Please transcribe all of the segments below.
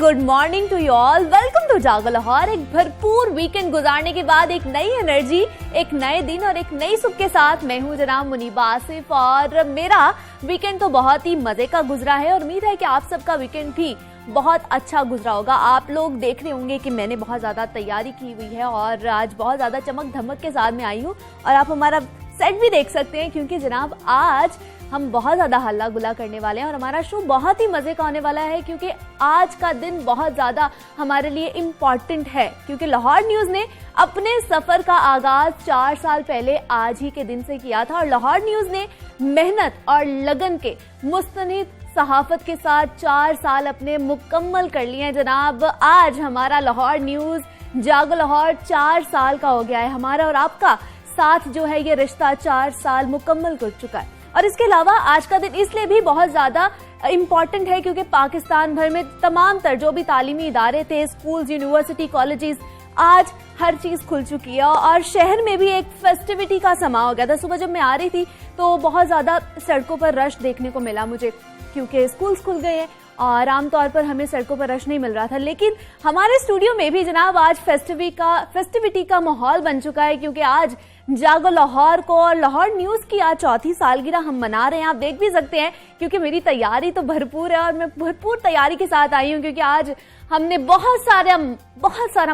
Good morning to you all. Welcome to Jago Lahore. एक भरपूर weekend गुजारने के बाद एक नई एनर्जी, एक नए दिन और एक नई सुख के साथ मैं हूं जनाब मुनीबा आसिफ और मेरा वीकेंड तो बहुत ही मजे का गुजरा है और उम्मीद है कि आप सबका वीकेंड भी बहुत अच्छा गुजरा होगा। आप लोग देख रहे होंगे कि मैंने बहुत ज्यादा तैयारी की हुई है और आज बहुत ज्यादा चमक धमक के साथ में आई हूँ और आप हमारा सेट भी देख सकते हैं क्योंकि जनाब आज हम बहुत ज्यादा हल्ला गुल्ला करने वाले हैं और हमारा शो बहुत ही मजे का होने वाला है क्योंकि आज का दिन बहुत ज्यादा हमारे लिए इम्पोर्टेंट है क्योंकि लाहौर न्यूज ने अपने सफर का आगाज 4 साल पहले आज ही के दिन से किया था और लाहौर न्यूज ने मेहनत और लगन के मुस्तनिद सहाफत के साथ 4 साल अपने मुकम्मल कर लिए हैं जनाब। आज हमारा लाहौर न्यूज जागो लाहौर 4 साल का हो गया है। हमारा और आपका साथ जो है ये रिश्ता 4 साल मुकम्मल कर चुका है और इसके अलावा आज का दिन इसलिए भी बहुत ज्यादा इम्पोर्टेंट है क्योंकि पाकिस्तान भर में तमाम तर जो भी तालीमी इदारे थे, स्कूल्स, यूनिवर्सिटी, कॉलेजेस, आज हर चीज खुल चुकी है और शहर में भी एक फेस्टिविटी का समा हो गया था। सुबह जब मैं आ रही थी तो बहुत ज्यादा सड़कों पर रश देखने को मिला मुझे क्योंकि स्कूल्स खुल गए हैं और आमतौर पर हमें सड़कों पर रश नहीं मिल रहा था, लेकिन हमारे स्टूडियो में भी जनाब आज फेस्टिविटी का माहौल बन चुका है क्योंकि आज जागो लाहौर को और लाहौर न्यूज की आज 4थी सालगिरह हम मना रहे हैं। आप देख भी सकते हैं क्योंकि मेरी तैयारी तो भरपूर है और मैं भरपूर तैयारी के साथ आई हूँ क्योंकि आज हमने बहुत सारा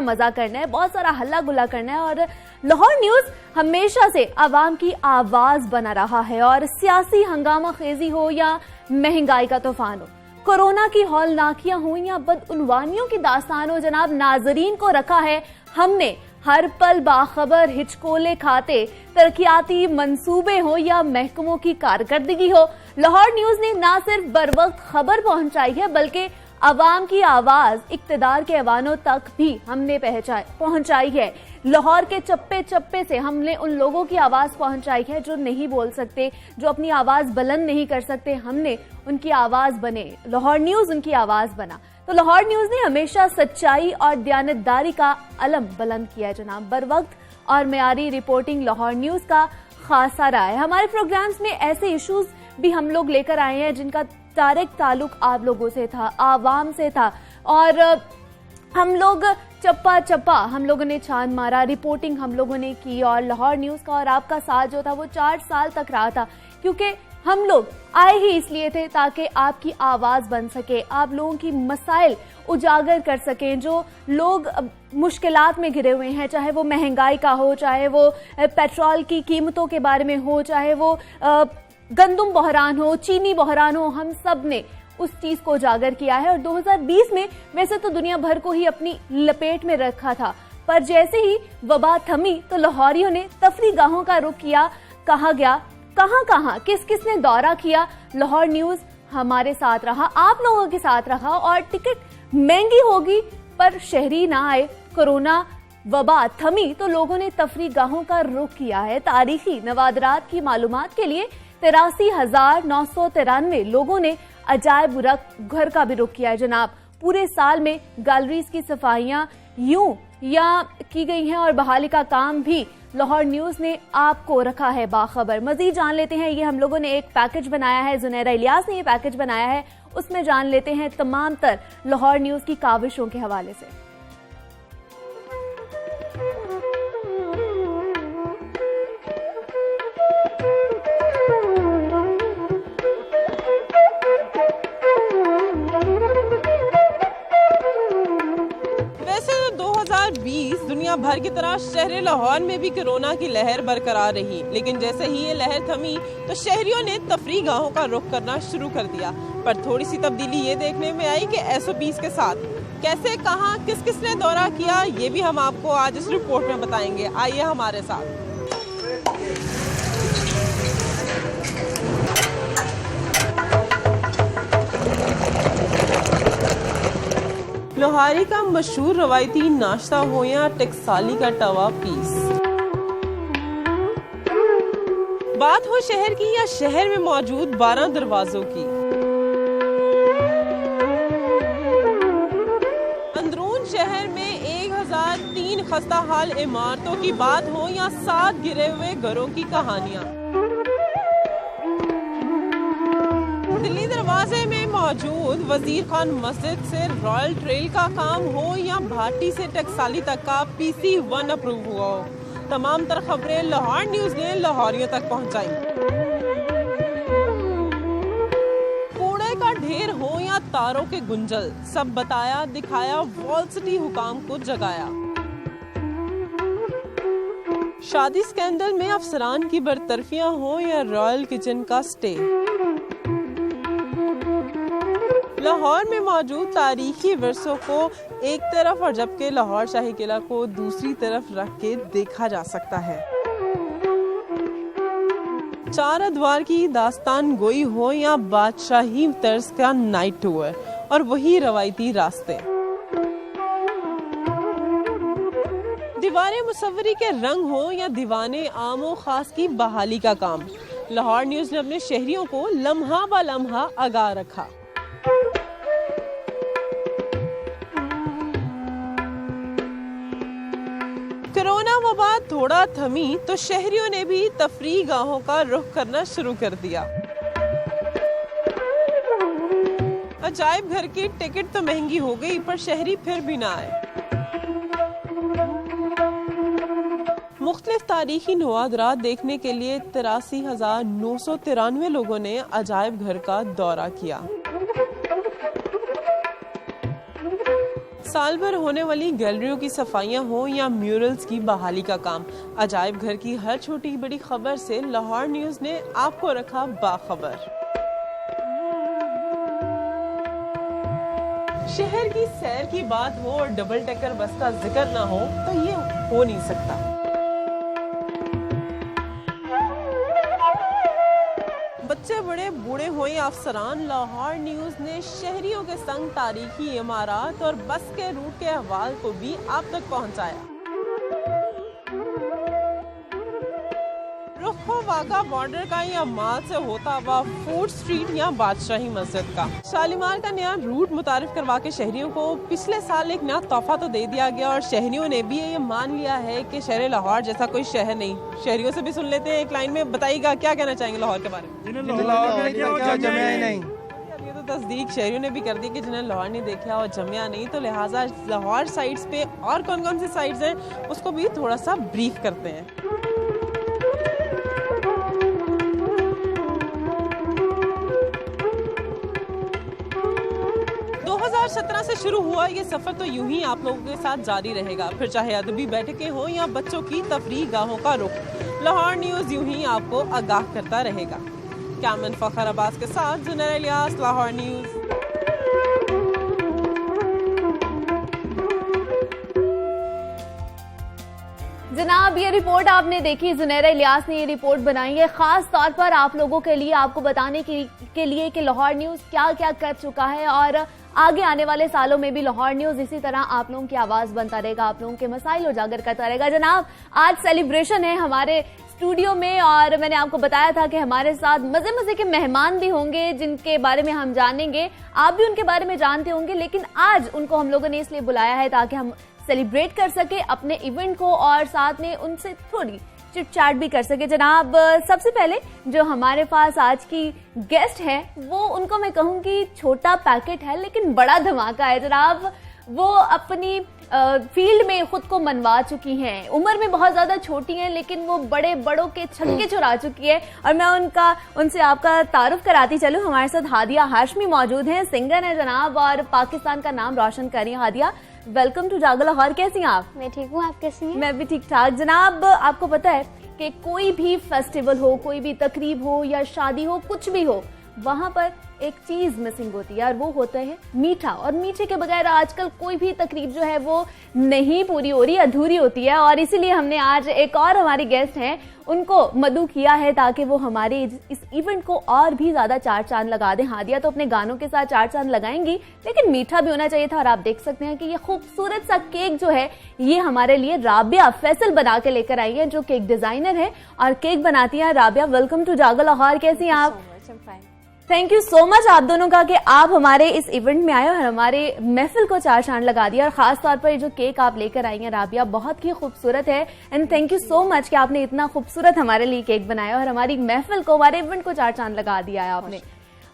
मजा करना है, बहुत सारा हल्ला गुल्ला करना है और लाहौर न्यूज हमेशा से आवाम की आवाज बना रहा है और सियासी हंगामा खेजी हो या महंगाई का तूफान हो, कोरोना की हौलनाकियां हो या बदउनवानियों की दास्तान हो, जनाब नाजरीन को रखा है हमने हर पल बाखबर हिचकोले खाते, तरक्याती मंसूबे हो या महकमों की कारकर्दगी हो। लाहौर न्यूज ने न सिर्फ बरवक्त खबर पहुंचाई है बल्कि अवाम की आवाज इक्तदार के ऐवानों तक भी हमने पहुंचाई है। लाहौर के चप्पे चप्पे से हमने उन लोगों की आवाज पहुंचाई है जो नहीं बोल सकते, जो अपनी आवाज बुलंद नहीं कर सकते, हमने उनकी आवाज बने, लाहौर न्यूज उनकी आवाज बना। तो लाहौर न्यूज ने हमेशा सच्चाई और दयानतदारी का अलम बुलंद किया है जनाब। बर वक्त और मेयारी रिपोर्टिंग लाहौर न्यूज का खासा रहा है। हमारे प्रोग्राम्स में ऐसे इश्यूज भी हम लोग लेकर आए हैं जिनका डायरेक्ट ताल्लुक आप लोगों से था, आवाम से था और हम लोग चप्पा चप्पा हम लोगों ने छान मारा, रिपोर्टिंग हम लोगों ने की और लाहौर न्यूज का और आपका साथ जो था वो 4 साल तक रहा था क्योंकि हम लोग आए ही इसलिए थे ताकि आपकी आवाज बन सके, आप लोगों की मसाइल उजागर कर सकें। जो लोग मुश्किलात में घिरे हुए हैं, चाहे वो महंगाई का हो, चाहे वो पेट्रोल की कीमतों के बारे में हो, चाहे वो गंदुम बहरान हो, चीनी बहरान हो, हम सब ने उस चीज को उजागर किया है और 2020 में वैसे तो दुनिया भर को ही अपनी लपेट में रखा था पर जैसे ही वबा थमी तो लाहौरियों ने तफरीगाहों का रुख किया। कहा गया कहां किस किसने दौरा किया, लाहौर न्यूज हमारे साथ रहा, आप लोगों के साथ रहा और टिकट महंगी होगी पर शहरी ना आए, कोरोना वबा थमी तो लोगों ने तफरीगाहों का रुख किया है। तारीखी नवादरात की मालूमात के लिए 83,993 लोगों ने अजायब घर का भी रुख किया है जनाब। पूरे साल में गैलरीज की सफाइयां यूं या की गई हैं और बहाली का काम भी लाहौर न्यूज ने आपको रखा है बाखबर। मजीद जान लेते हैं, ये हम लोगों ने एक पैकेज बनाया है, जुनैरा इलियास ने ये पैकेज बनाया है, उसमें जान लेते हैं तमाम तर लाहौर न्यूज की काविशों के हवाले से। दुनिया भर की तरह शहर लाहौर में भी कोरोना की लहर बरकरार रही, लेकिन जैसे ही ये लहर थमी तो शहरियों ने तफरीगाहों का रुख करना शुरू कर दिया। पर थोड़ी सी तब्दीली ये देखने में आई कि SOPs के साथ कैसे, कहां, किस किसने दौरा किया, ये भी हम आपको आज इस रिपोर्ट में बताएंगे। आइए हमारे साथ। लोहारी का मशहूर रवायती नाश्ता हो या टेक्साली का तवा पीस, बात हो शहर की या शहर में मौजूद 12 दरवाजों की, अंदरून शहर में 1003 खस्ता हाल इमारतों की बात हो या 7 गिरे हुए घरों की कहानियां, दिल्ली दरवाजे में मौजूद वजीर खान मस्जिद से रॉयल ट्रेल का काम हो या भाटी से टकसाली तक का PC1 अप्रूव हुआ हो, तमाम तर खबरें लाहौर न्यूज ने लाहौरियों तक पहुंचाई। कूड़े का ढेर हो या तारों के गुंजल, सब बताया दिखाया, वॉल सिटी हुकाम को जगाया। शादी स्कैंडल में अफसरान की बरतरफियां हो या रॉयल किचन का स्टे, लाहौर में मौजूद तारीखी वर्सों को एक तरफ और जबकि लाहौर शाही किला को दूसरी तरफ रख के देखा जा सकता है। चार अदवार की दास्तान गोई हो या बादशाही तर्ज का नाइट टूर और वही रवायती रास्ते, दीवारे मुसव्वरी के रंग हो या दीवाने आमो खास की बहाली का काम, लाहौर न्यूज ने अपने शहरियों को लम्हा ब लम्हा आगाह रखा। कोरोना वबा थोड़ा थमी तो शहरियों ने भी तफरीह गाहों का रुख करना शुरू कर दिया। अजायब घर की टिकट तो महंगी हो गई पर शहरी फिर भी ना आए। मुख्तलिफ तारीखी नवादरात देखने के लिए 83,993 लोगों ने अजायब घर का दौरा किया। साल भर होने वाली गैलरियों की सफाइयां हो या म्यूरल्स की बहाली का काम, अजायब घर की हर छोटी बड़ी खबर से लाहौर न्यूज ने आपको रखा बाखबर। शहर की सैर की बात हो और डबल डेकर बस का जिक्र ना हो तो ये हो नहीं सकता। बच्चे बड़े बूढ़े हो या अफसरान, लाहौर न्यूज ने शहरियों के संग तारीखी इमारत और बस के रूट के अहवाल को भी आप तक पहुंचाया। रुख हो वाघा बॉर्डर का या माल से होता हुआ फूड स्ट्रीट या बादशाही मस्जिद का, शालीमार का नया रूट मुतारिफ करवा के शहरियों को पिछले साल एक नया तोहफा तो दे दिया गया और शहरियों ने भी ये मान लिया है कि शहर लाहौर जैसा कोई शहर नहीं। शहरियों से भी सुन लेते हैं, एक लाइन में बताइएगा क्या कहना चाहेंगे लाहौर के बारे में। ये तो तस्दीक शहरियों ने भी कर दी कि जिन्हें लाहौर नहीं देखा और जमिया नहीं, तो लिहाजा लाहौर साइट्स पे और कौन कौन सी साइट्स हैं उसको भी थोड़ा सा ब्रीफ करते हैं। 2017 से शुरू हुआ ये सफर तो यूं ही आप लोगों के साथ जारी रहेगा, फिर चाहे अदबी बैठकें हो या बच्चों की तफरीह गाहों का रुख, लाहौर न्यूज यूं ही आपको आगाह करता रहेगा। कैमरामैन फखर अब्बास के साथ जुनैर इलियास, लाहौर न्यूज। जनाब, ये रिपोर्ट आपने देखी, जुनैर इलियास ने ये रिपोर्ट बनाई है खास तौर पर आप लोगों के लिए, आपको बताने के लिए कि लाहौर न्यूज क्या क्या कर चुका है और आगे आने वाले सालों में भी लाहौर न्यूज इसी तरह आप लोगों की आवाज बनता रहेगा, आप लोगों के मसाइल उजागर करता रहेगा। जनाब, आज सेलिब्रेशन है हमारे स्टूडियो में और मैंने आपको बताया था कि हमारे साथ मजे मजे के मेहमान भी होंगे जिनके बारे में हम जानेंगे, आप भी उनके बारे में जानते होंगे, लेकिन आज उनको हम लोगों ने इसलिए बुलाया है ताकि हम सेलिब्रेट कर सके अपने इवेंट को और साथ में उनसे थोड़ी चिट चैट भी कर सके। जनाब, सबसे पहले जो हमारे पास आज की गेस्ट है वो उनको मैं कहूँगी छोटा पैकेट है लेकिन बड़ा धमाका है। जनाब, वो अपनी फील्ड में खुद को मनवा चुकी हैं, उम्र में बहुत ज्यादा छोटी हैं लेकिन वो बड़े बड़ों के छक्के चुरा चुकी है और मैं उनसे आपका तारुफ कराती चलूं। हमारे साथ हादिया हाशमी मौजूद हैं, सिंगर है जनाब और पाकिस्तान का नाम रोशन कर रही हैं। हादिया, वेलकम टू जागो लाहौर, कैसी हैं आप? मैं ठीक हूँ, आप कैसी हैं? मैं भी ठीक ठाक। जनाब, आपको पता है कि कोई भी फेस्टिवल हो, कोई भी तकरीब हो या शादी हो, कुछ भी हो, वहां पर एक चीज मिसिंग होती है और वो होता है मीठा, और मीठे के बगैर आजकल कोई भी तकरीब जो है वो नहीं पूरी हो रही, अधूरी होती है। और इसीलिए हमने आज एक और हमारी गेस्ट हैं उनको मदऊ किया है ताकि वो हमारे इस इवेंट को और भी ज्यादा चार चांद लगा दें। हादिया तो अपने गानों के साथ चार चांद लगाएंगी लेकिन मीठा भी होना चाहिए था और आप देख सकते हैं कि ये खूबसूरत सा केक जो है ये हमारे लिए राबिया फैसल बना के लेकर आई है जो केक डिजाइनर है और केक बनाती है। राबिया, वेलकम टू जागो लाहौर, कैसी हैं आप? थैंक यू सो मच आप दोनों का कि आप हमारे इस इवेंट में आए और हमारे महफिल को चार चांद लगा दिया और खास तौर पर ये जो केक आप लेकर आई हैं राबिया बहुत ही खूबसूरत है and thank you so much कि आपने इतना खूबसूरत हमारे लिए केक बनाया और हमारी महफिल को, हमारे इवेंट को चार चांद लगा दिया है आपने।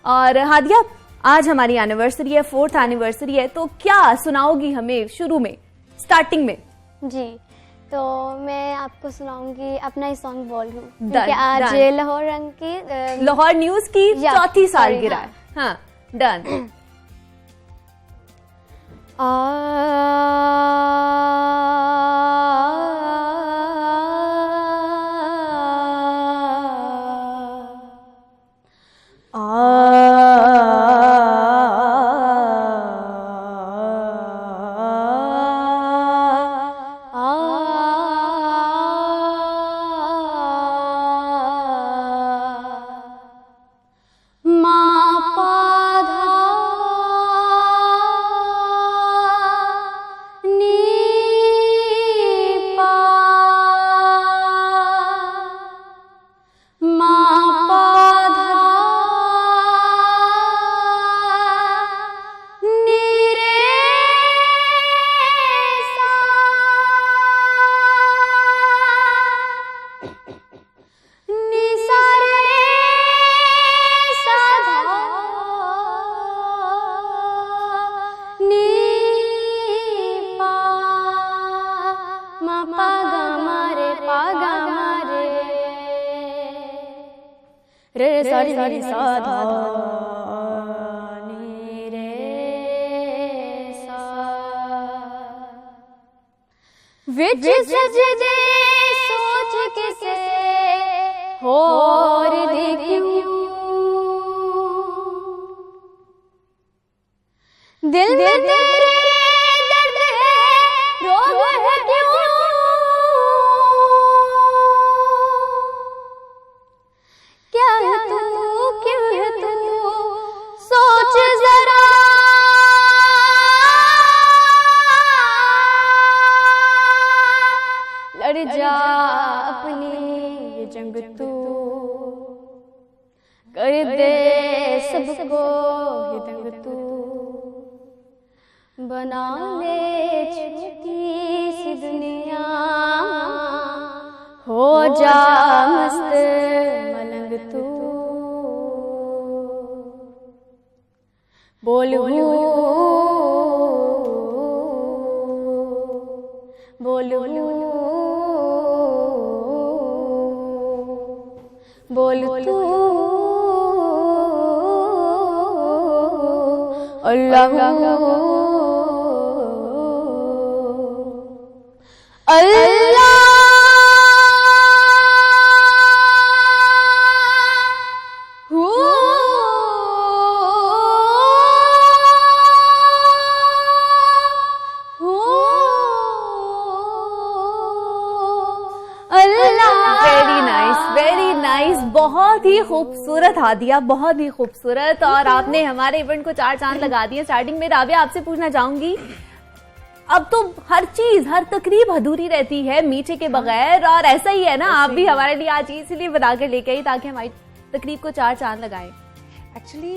और हादिया, आज हमारी एनिवर्सरी है, 4th एनिवर्सरी है, तो क्या सुनाओगी हमें शुरू में, स्टार्टिंग में? जी, तो मैं आपको सुनाऊंगी अपना ही सॉन्ग बोल हूँ, Done, क्योंकि आज done. लाहौर रंग की लाहौर न्यूज की या, 4थी सालगिरह sorry, है। हाँ, डन। रे साधा नी रे सा विच सजदे सोच किसे होर देखूं दिल में तेरे दर्द है रोग है क्यों क्या है तू क्यों है तू सोच जरा लड़ जा अपनी ये जंग तू कर दे सबको ये दंग तू बना ले छोटी सी दुनिया हो जा मस्त मलंग तू बोल बोल बोल तू अल्लाह अल्लाह बहुत ही खूबसूरत हादिया, बहुत ही खूबसूरत। और आपने हमारे इवेंट को 4 चांद लगा दिए। स्टार्टिंग में राबिया आपसे पूछना चाहूंगी, अब तो हर चीज, हर तकरीब अधूरी रहती है मीठे के बगैर, और ऐसा ही है ना, आप भी हमारे लिए आज इसीलिए बना के लेके आई ताकि हमारी तकरीब को 4 चांद लगाएं। एक्चुअली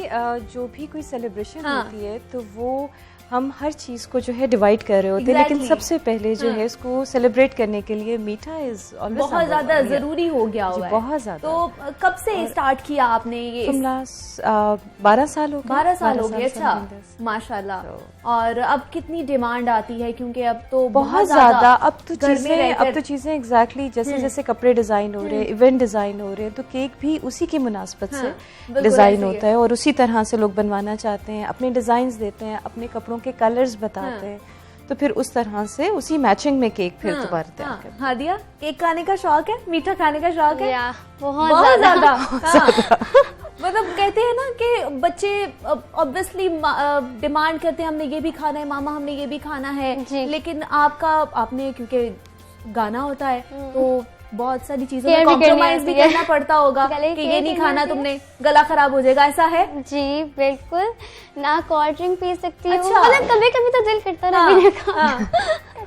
जो भी कोई सेलिब्रेशन होती है तो वो हम हर चीज़ को जो है डिवाइड कर रहे होते हैं, लेकिन सबसे पहले जो है उसको सेलिब्रेट करने के लिए मीठा इज ऑलवेज बहुत ज्यादा जरूरी हो गया हुआ है। बहुत ज्यादा। तो कब से स्टार्ट किया आपने ये? 12 साल हो गए। 12 साल हो गए। अच्छा, माशाल्लाह। और अब कितनी डिमांड आती है, क्योंकि अब तो बहुत ज्यादा अब तो चीजें एग्जैक्टली जैसे जैसे कपड़े डिजाइन हो रहे हैं, इवेंट डिजाइन हो रहे हैं, तो केक भी उसी की मुनासबत से डिजाइन होता है और उसी तरह से लोग बनवाना चाहते हैं, अपने डिजाइन देते हैं, अपने कपड़ों के कलर्स बताते हैं, तो फिर उस तरह से उसी मैचिंग में केक फिर दोबारा तैयार करते हैं। हादिया, केक खाने का शौक है, मीठा खाने का शौक है? बहुत ज्यादा। मतलब कहते हैं ना कि बच्चे ऑब्वियसली डिमांड करते हैं, हमने ये भी खाना है मामा, हमने ये भी खाना है, लेकिन आपने क्योंकि गाना होता है तो बहुत सारी चीजों में कॉम्प्रोमाइज भी करना पड़ता होगा कि ये नहीं खाना तुमने, गला खराब हो जाएगा, ऐसा है? जी बिल्कुल ना, कोल्ड ड्रिंक पी सकती हूँ। अच्छा। मतलब कभी कभी तो दिल करता है पीने का।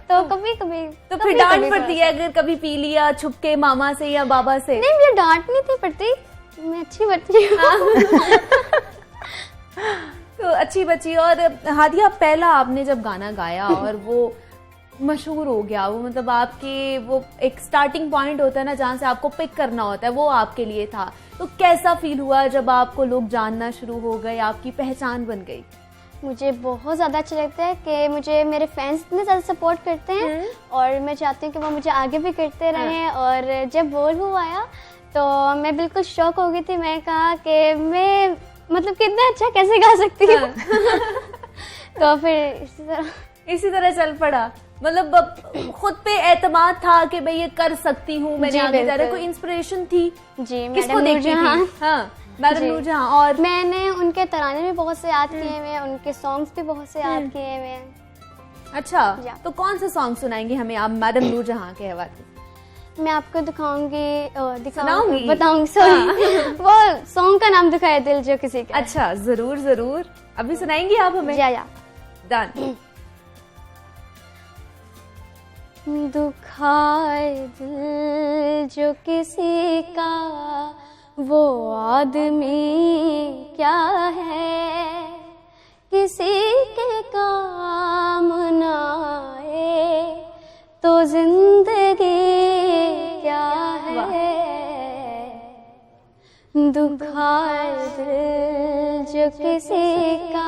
तो कभी कभी तो फिर डांट पड़ती है अगर कभी पी लिया छुप के मामा से या बाबा से? नहीं, मुझे डांट नहीं थी पड़ती, मैं अच्छी बच्ची हूँ। तो अच्छी बच्ची। और हादिया, पहला आपने जब गाना गाया और वो मशहूर हो गया वो, मतलब आपके वो एक स्टार्टिंग पॉइंट होता है ना जहाँ से आपको पिक करना होता है, वो आपके लिए था। तो कैसा फील हुआ जब आपको लोग जानना शुरू हो गए, आपकी पहचान बन गई? मुझे बहुत ज़्यादा अच्छा लगता है कि मुझे मेरे फैंस इतने ज़्यादा सपोर्ट करते हैं और मैं चाहती हूँ कि वो मुझे आगे भी करते रहें। और जब बोलू आया तो मैं बिल्कुल शॉक हो गई थी। मैं कहा कि मैं मतलब कितना अच्छा कैसे गा सकती हूँ। तो फिर इसी तरह चल पड़ा, मतलब खुद पे एतमाद था कि मैं ये कर सकती हूँ, मैंने आगे जा रहा। कोई इंस्पिरेशन थी? जी, किसको देखती थी? हाँ, मैडम नूरजहां। और मैंने उनके तराने भी बहुत से याद किए हुए हैं, उनके सॉन्ग्स भी बहुत से याद किए हुए हैं। अच्छा, तो कौन से सॉन्ग सुनाएंगे हमें आप मैडम नूरजहां के हवाले? मैं आपको दिखाऊंगी, बताऊंगी, सॉरी। वो सॉन्ग का नाम दिखाया दिल जो किसी का। अच्छा, जरूर जरूर, अभी सुनाएंगी आप हमें? या डन। दुखाए दिल जो किसी का, वो आदमी क्या है, किसी के काम न आए तो जिंदगी क्या है। दुखाए दिल जो किसी का।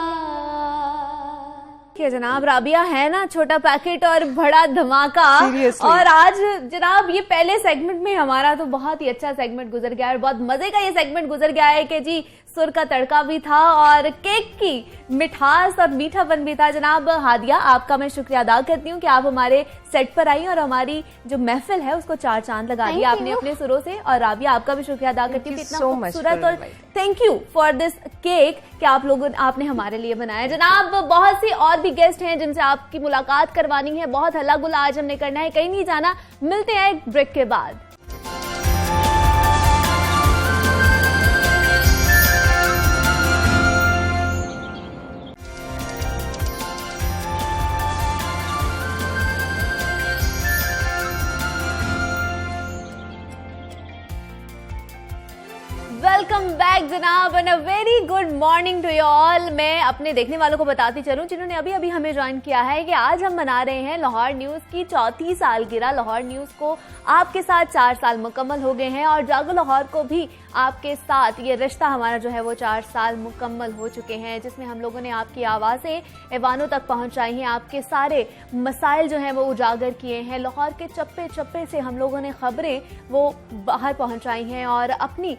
जनाब, राबिया है ना छोटा पैकेट और बड़ा धमाका। Seriously? और आज जनाब ये पहले सेगमेंट में हमारा तो बहुत ही अच्छा सेगमेंट गुजर गया है, और बहुत मजे का ये सेगमेंट गुजर गया है कि जी सुर का तड़का भी था और केक की मिठास और मीठापन भी था। जनाब हादिया, आपका मैं शुक्रिया अदा करती हूँ कि आप हमारे सेट पर आई और हमारी जो महफिल है उसको चार चांद लगा दिया आपने अपने सुरों से। और राबिया, आपका भी शुक्रिया अदा करती हूँ कि इतना खूबसूरत, और thank you for this cake कि आपने हमारे लिए बनाया। जनाब बहुत सी और भी गेस्ट हैं जिनसे आपकी मुलाकात करवानी है, बहुत हल्ला गुल्ला आज हमने करना है, कहीं नहीं जाना। मिलते हैं एक ब्रेक के बाद। वेलकम बैक जनाब and a very good morning to you all. मैं अपने देखने वालों को बताती चलूं जिन्होंने अभी अभी हमें ज्वाइन किया है कि आज हम मना रहे हैं लाहौर न्यूज की 34 सालगिरह। लाहौर न्यूज को आपके साथ 4 साल मुकम्मल हो गए हैं और जागो लाहौर को भी आपके साथ ये रिश्ता हमारा जो है वो 4 साल मुकम्मल हो चुके हैं, जिसमें हम लोगों ने आपकी आवाज़ें ऐवानों तक पहुंचाई हैं, आपके सारे मसाइल जो हैं वो उजागर किए हैं, लाहौर के चप्पे चप्पे से हम लोगों ने खबरें वो बाहर पहुंचाई हैं और अपनी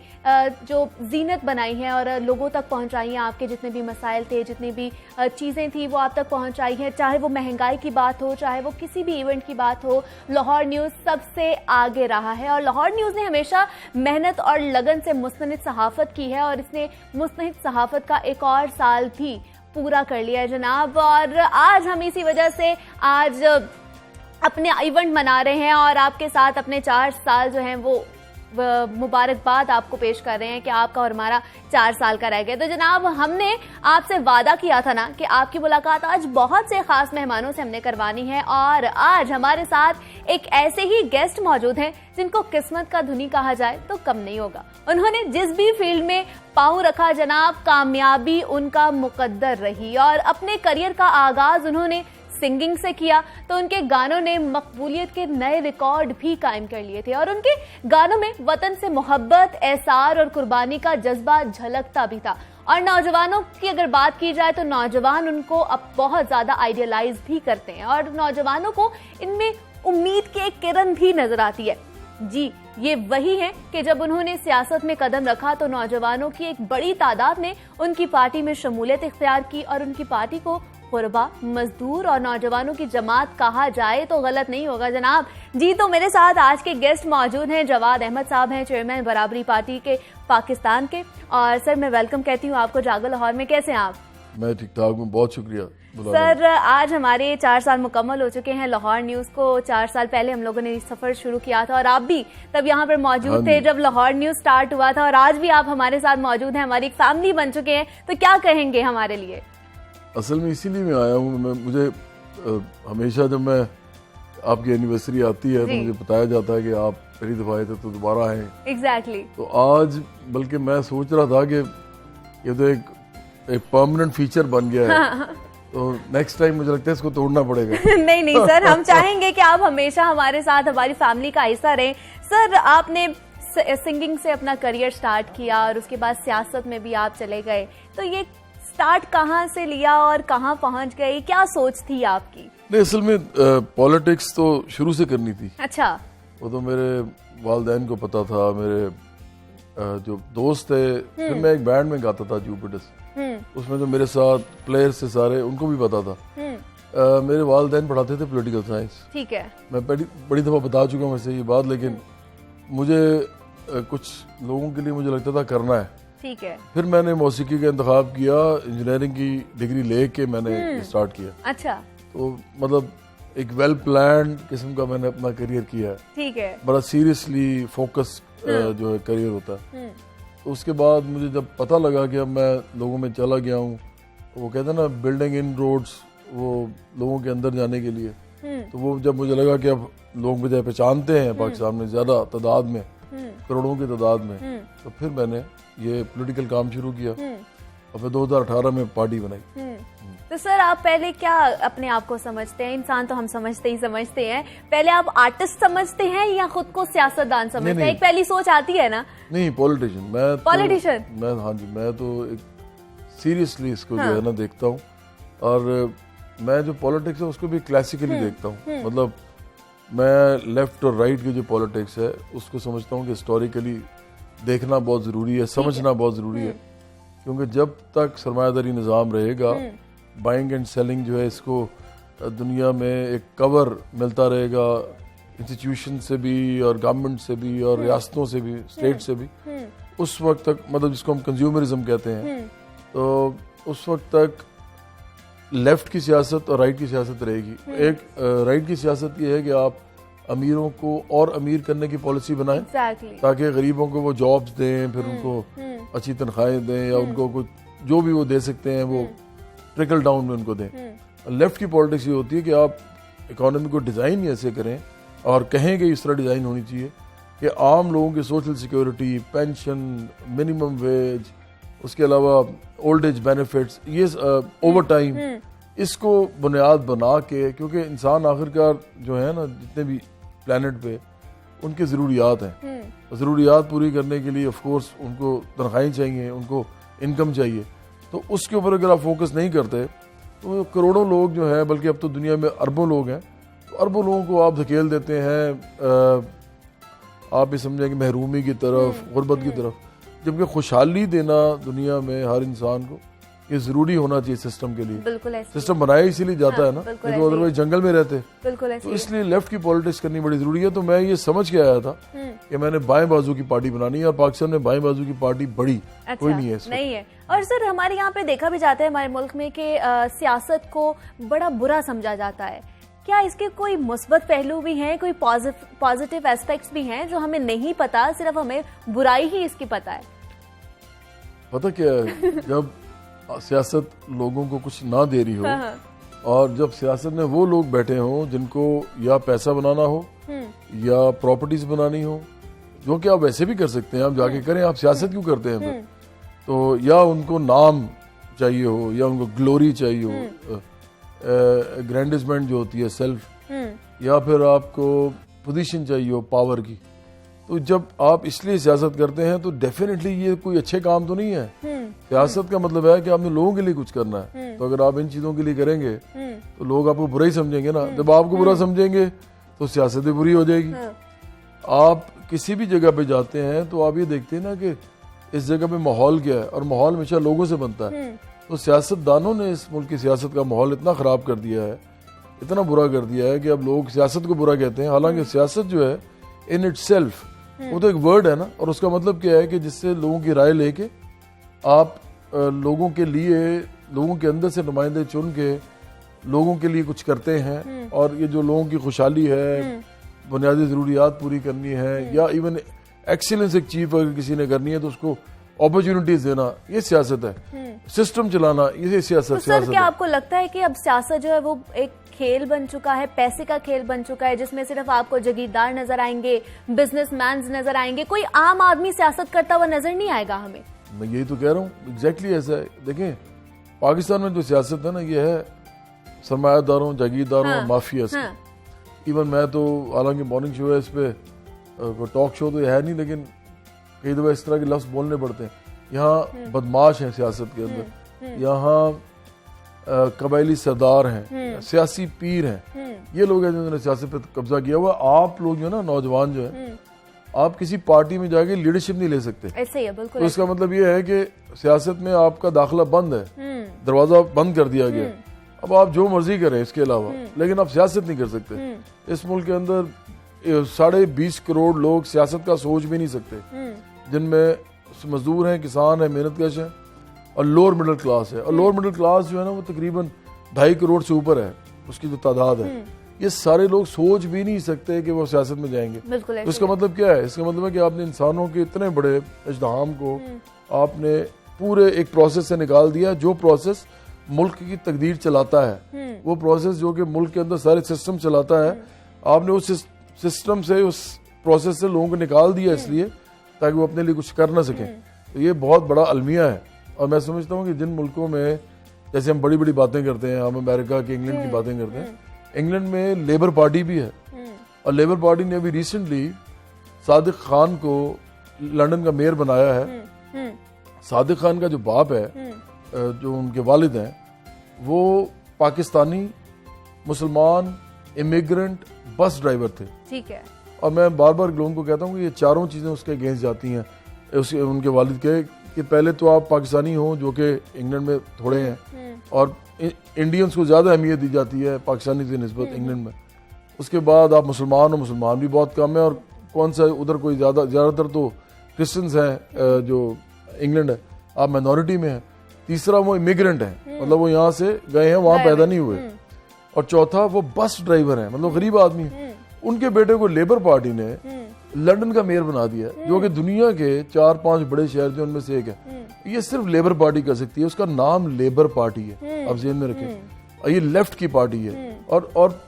जो जीनत बनाई है और लोगों तक पहुंचाई है। आपके जितने भी मसाइल थे, जितनी भी चीज़ें थी वो आप तक पहुंचाई हैं, चाहे वो महंगाई की बात हो, चाहे वो किसी भी इवेंट की बात हो। लाहौर न्यूज़ सबसे आगे रहा है और लाहौर न्यूज़ ने हमेशा मेहनत और लगन से मुस्तनिद सहाफ़त की है और इसने मुस्तनिद सहाफ़त का एक और साल भी पूरा कर लिया है जनाब। और आज हम इसी वजह से आज अपने इवेंट मना रहे हैं और आपके साथ अपने 4 साल जो हैं वो मुबारकबाद आपको पेश कर रहे हैं कि आपका और हमारा 4 साल का रह गया। तो जनाब हमने आपसे वादा किया था ना कि आपकी मुलाकात आज बहुत से खास मेहमानों से हमने करवानी है और आज हमारे साथ एक ऐसे ही गेस्ट मौजूद हैं जिनको किस्मत का धनी कहा जाए तो कम नहीं होगा। उन्होंने जिस भी फील्ड में पांव रखा जनाब, कामयाबी उनका मुकद्दर रही और अपने करियर का आगाज उन्होंने सिंगिंग से किया तो उनके गानों ने मकबूलियत के नए रिकॉर्ड भी कायम कर लिए थे और उनके गानों में वतन से मोहब्बत, एहसार और कुर्बानी का जज्बा झलकता भी था। और नौजवानों की अगर बात की जाए तो नौजवान उनको अब बहुत ज्यादा आइडियलाइज भी करते हैं और नौजवानों को इनमें उम्मीद की एक किरण भी नजर आती है। जी ये वही है कि जब उन्होंने सियासत में कदम रखा तो नौजवानों की एक बड़ी तादाद ने उनकी पार्टी में शमूलियत इख्तियार की और उनकी पार्टी को गुरबा, मजदूर और नौजवानों की जमात कहा जाए तो गलत नहीं होगा जनाब। जी तो मेरे साथ आज के गेस्ट मौजूद हैं। जवाद अहमद साहब हैं, चेयरमैन बराबरी पार्टी के पाकिस्तान के। और सर मैं वेलकम कहती हूँ आपको जागो लाहौर में। कैसे हैं आप? मैं ठीक ठाक हूँ, बहुत शुक्रिया। सर आज हमारे 4 साल मुकम्मल हो चुके हैं। लाहौर न्यूज को 4 साल पहले हम लोगों ने सफर शुरू किया था और आप भी तब यहाँ पर मौजूद थे जब लाहौर न्यूज स्टार्ट हुआ था और आज भी आप हमारे साथ मौजूद हैं, हमारी एक फैमिली बन चुके हैं। तो क्या कहेंगे हमारे लिए? असल में इसीलिए मैं आया हूँ। मुझे हमेशा जब मैं आपकी एनिवर्सरी आती है तो मुझे बताया जाता है कि आप पहली दफा आए थे तो दोबारा आए। एग्जैक्टली। तो आज बल्कि मैं सोच रहा था कि ये तो एक परमानेंट फीचर बन गया है तो नेक्स्ट टाइम मुझे लगता है इसको तोड़ना पड़ेगा। नहीं नहीं सर, हम चाहेंगे कि आप हमेशा हमारे साथ हमारी फैमिली का हिस्सा रहें। सर, आपने सिंगिंग से अपना करियर स्टार्ट किया और उसके बाद सियासत में भी आप चले गए, तो ये स्टार्ट कहाँ से लिया और कहाँ पहुंच गई, क्या सोच थी आपकी? नहीं, असल में पॉलिटिक्स तो शुरू से करनी थी। अच्छा। वो तो मेरे वालिदैन को पता था, मेरे जो दोस्त थे, फिर मैं एक बैंड में गाता था जूपिटर्स, उसमें जो मेरे साथ प्लेयर्स थे सारे, उनको भी पता था। मेरे वालिदैन पढ़ाते थे पॉलिटिकल साइंस। ठीक है। मैं बड़ी दफा बता चुका हूँ वैसे ये बात, लेकिन मुझे कुछ लोगों के लिए मुझे लगता था करना है। ठीक है। फिर मैंने मौसीकी का इंतखाब किया, इंजीनियरिंग की डिग्री लेके मैंने स्टार्ट किया। अच्छा। तो मतलब एक वेल प्लान किस्म का मैंने अपना करियर किया है। ठीक है। बड़ा सीरियसली फोकस जो है करियर होता है। तो उसके बाद मुझे जब पता लगा कि अब मैं लोगों में चला गया हूँ, वो कहते हैं ना बिल्डिंग इन रोड्स, वो लोगों के अंदर जाने के लिए, तो वो जब मुझे लगा कि अब लोग मुझे पहचानते हैं पाकिस्तान में ज्यादा तादाद में, करोड़ों की तादाद में, तो फिर मैंने ये पॉलिटिकल काम शुरू किया और फिर 2018 में पार्टी बनाई। तो सर, आप पहले क्या अपने आप को समझते हैं? इंसान तो हम समझते हैं, पहले आप आर्टिस्ट समझते हैं या खुद को सियासतदान समझते हैं? एक पहली सोच आती है ना। नहीं, पॉलिटिशियन। पॉलिटिशियन? मैं हाँ जी, मैं तो एक सीरियसली इसको जो है ना देखता हूँ, और मैं जो पॉलिटिक्स है उसको भी क्लासिकली देखता हूँ। मतलब मैं लेफ्ट और राइट की जो पॉलिटिक्स है उसको समझता हूँ कि हिस्टोरिकली देखना बहुत ज़रूरी है, समझना बहुत ज़रूरी है, क्योंकि जब तक सरमायादारी निज़ाम रहेगा, बाइंग एंड सेलिंग जो है, इसको दुनिया में एक कवर मिलता रहेगा इंस्टीट्यूशन से भी और गवर्नमेंट से भी और रियासतों से भी, स्टेट से भी, उस वक्त तक, मतलब जिसको हम कंज्यूमरिज्म कहते हैं, तो उस वक्त तक लेफ्ट की सियासत और राइट की सियासत रहेगी। एक राइट की सियासत ये है कि आप अमीरों को और अमीर करने की पॉलिसी बनाएं, ताकि गरीबों को वो जॉब्स दें, फिर उनको अच्छी तनख्वाहें दें, या उनको कुछ जो भी वो दे सकते हैं वो ट्रिकल डाउन में उनको दें। लेफ्ट की पॉलिटिक्स ये होती है कि आप इकोनॉमी को डिज़ाइन ऐसे करें और कहें कि इस तरह डिज़ाइन होनी चाहिए कि आम लोगों की social security, pension, minimum wage, उसके अलावा ओल्ड एज बेनिफिट्स, ये ओवर टाइम, इसको बुनियाद बना के, क्योंकि इंसान आखिरकार जो है ना, जितने भी प्लेनेट पे उनकी ज़रूरियात हैं, ज़रूरियात पूरी करने के लिए ऑफ कोर्स उनको तनख्वाहें चाहिए, उनको इनकम चाहिए। तो उसके ऊपर अगर आप फोकस नहीं करते तो करोड़ों लोग जो हैं, बल्कि अब तो दुनिया में अरबों लोग हैं, तो अरबों लोगों को आप धकेल देते हैं, आप ये समझें कि महरूमी की तरफ, गुर्बत की तरफ, जबकि खुशहाली देना दुनिया में हर इंसान को ये जरूरी होना चाहिए सिस्टम के लिए। बिल्कुल ऐसे। सिस्टम बनाया इसीलिए जाता है ना, नहीं तो अदरवाइज जंगल में रहते। बिल्कुल ऐसे। तो इसलिए लेफ्ट की पॉलिटिक्स करनी बड़ी जरूरी है। तो मैं ये समझ के आया था कि मैंने बाएं बाजू की पार्टी बनानी है, और पाकिस्तान में बाएं बाजू की पार्टी बड़ी कोई नहीं है। नहीं है। और सर, हमारे यहाँ पे देखा भी जाता है हमारे मुल्क में कि सियासत को बड़ा बुरा समझा जाता है। क्या इसके कोई मुस्बत पहलू भी हैं, कोई पॉजिटिव एस्पेक्ट्स भी हैं जो हमें नहीं पता, सिर्फ हमें बुराई ही इसकी पता है? पता क्या है, जब सियासत लोगों को कुछ ना दे रही हो, और जब सियासत में वो लोग बैठे हों जिनको या पैसा बनाना हो या प्रॉपर्टीज बनानी हो, जो कि आप वैसे भी कर सकते हैं, आप जाके करें, आप सियासत क्यों करते हैं फिर? तो या उनको नाम चाहिए हो, या उनको ग्लोरी चाहिए हो, ग्रैंडिसमेंट जो होती है सेल्फ, या फिर आपको पोजीशन चाहिए हो पावर की। तो जब आप इसलिए सियासत करते हैं तो डेफिनेटली ये कोई अच्छे काम तो नहीं है। सियासत का मतलब है कि आपने लोगों के लिए कुछ करना है। तो अगर आप इन चीजों के लिए करेंगे तो लोग आपको बुरा ही समझेंगे ना। जब आपको बुरा समझेंगे तो सियासत भी बुरी हो जाएगी। आप किसी भी जगह पे जाते हैं तो आप ये देखते हैं ना कि इस जगह पे माहौल क्या है, और माहौल हमेशा लोगों से बनता है। तो सियासतदानों ने इस मुल्क की सियासत का माहौल इतना खराब कर दिया है, इतना बुरा कर दिया है कि अब लोग सियासत को बुरा कहते हैं। हालांकि सियासत जो है इन इटसेल्फ वो तो एक वर्ड है ना, और उसका मतलब क्या है कि जिससे लोगों की राय लेके आप लोगों के लिए, लोगों के अंदर से नुमाइंदे चुन के लोगों के लिए कुछ करते हैं। और ये जो लोगों की खुशहाली है, बुनियादी ज़रूरियात पूरी करनी है, या इवन एक्सीलेंस अचीव अगर किसी ने करनी है तो उसको अपॉर्चुनिटीज देना, ये सियासत है। सिस्टम चलाना, ये सियासत। तो सर, क्या आपको लगता है कि अब सियासत जो है वो एक खेल बन चुका है, पैसे का खेल बन चुका है, जिसमें सिर्फ आपको जगीरदार नजर आएंगे, बिजनेसमैन नजर आएंगे, कोई आम आदमी सियासत करता हुआ नजर नहीं आएगा हमें? मैं यही तो कह रहा हूँ, एग्जैक्टली ऐसा है। देखें, पाकिस्तान में जो सियासत है ना, ये है सरमायादारों, जागीरदारों और माफियाज की। इवन मैं तो, हालांकि मॉर्निंग शो है, इस पे टॉक शो तो है नहीं, लेकिन कई दफा इस तरह के लफ्ज बोलने पड़ते हैं। यहाँ बदमाश हैं सियासत के अंदर, यहाँ कबायली सरदार हैं, सियासी पीर हैं, ये लोग हैं जिन्होंने सियासत पे कब्जा किया हुआ। आप लोग जो है ना, नौजवान जो है, आप किसी पार्टी में जाके लीडरशिप नहीं ले सकते। ऐसे ही है, बिल्कुल। तो इसका मतलब ये है कि सियासत में आपका दाखिला बंद है, दरवाजा बंद कर दिया गया। अब आप जो मर्जी करें इसके अलावा, लेकिन आप सियासत नहीं कर सकते। इस मुल्क के अंदर 20.5 करोड़ लोग सियासत का सोच भी नहीं सकते, जिनमें मजदूर हैं, किसान हैं, मेहनतकश हैं और लोअर मिडिल क्लास है। और लोअर मिडिल क्लास जो है ना, वो तकरीबन 2.5 करोड़ से ऊपर है, उसकी जो तादाद है। ये सारे लोग सोच भी नहीं सकते कि वो सियासत में जाएंगे। तो इसका मतलब क्या है? इसका मतलब है कि आपने इंसानों के इतने बड़े इज्तिहाम को आपने पूरे एक प्रोसेस से निकाल दिया, जो प्रोसेस मुल्क की तकदीर चलाता है, वो प्रोसेस जो कि मुल्क के अंदर सारे सिस्टम चलाता है। आपने उस सिस्टम से, उस प्रोसेस से लोगों को निकाल दिया, इसलिए ताकि वो अपने लिए कुछ कर ना सकें। तो ये बहुत बड़ा अलमिया है। और मैं समझता हूँ कि जिन मुल्कों में, जैसे हम बड़ी बड़ी बातें करते हैं, हम अमेरिका की, इंग्लैंड की बातें करते हैं, इंग्लैंड में लेबर पार्टी भी है। और लेबर पार्टी ने अभी रिसेंटली सादिक खान को लंदन का मेयर बनाया है। सादिक खान का जो बाप है, जो उनके वालिद हैं, वो पाकिस्तानी मुसलमान इमिग्रेंट बस ड्राइवर थे। ठीक है। और मैं बार बार लोगों को कहता हूँ कि ये चारों चीज़ें उसके अगेंस्ट जाती हैं, उसके उनके वालिद के, कि पहले तो आप पाकिस्तानी हो, जो कि इंग्लैंड में थोड़े हैं, और इंडियंस को ज़्यादा अहमियत दी जाती है पाकिस्तानी से निस्बत इंग्लैंड में। उसके बाद आप मुसलमान हो, मुसलमान भी बहुत कम है, और कौन सा उधर कोई ज़्यादातर तो क्रिश्चियंस हैं, जो इंग्लैंड है, आप माइनॉरिटी में हैं। तीसरा वो इमिग्रेंट है, मतलब वो यहाँ से गए हैं, वहाँ पैदा नहीं हुए। और चौथा वो बस ड्राइवर है, मतलब गरीब आदमी है। उनके बेटे को लेबर पार्टी ने लंदन का मेयर बना दिया, जो कि दुनिया के 4-5 बड़े शहर थे उनमें से एक है। ये सिर्फ लेबर पार्टी कर सकती है, उसका नाम लेबर पार्टी है, आप ज़हन में रखें। और ये लेफ्ट की पार्टी है। और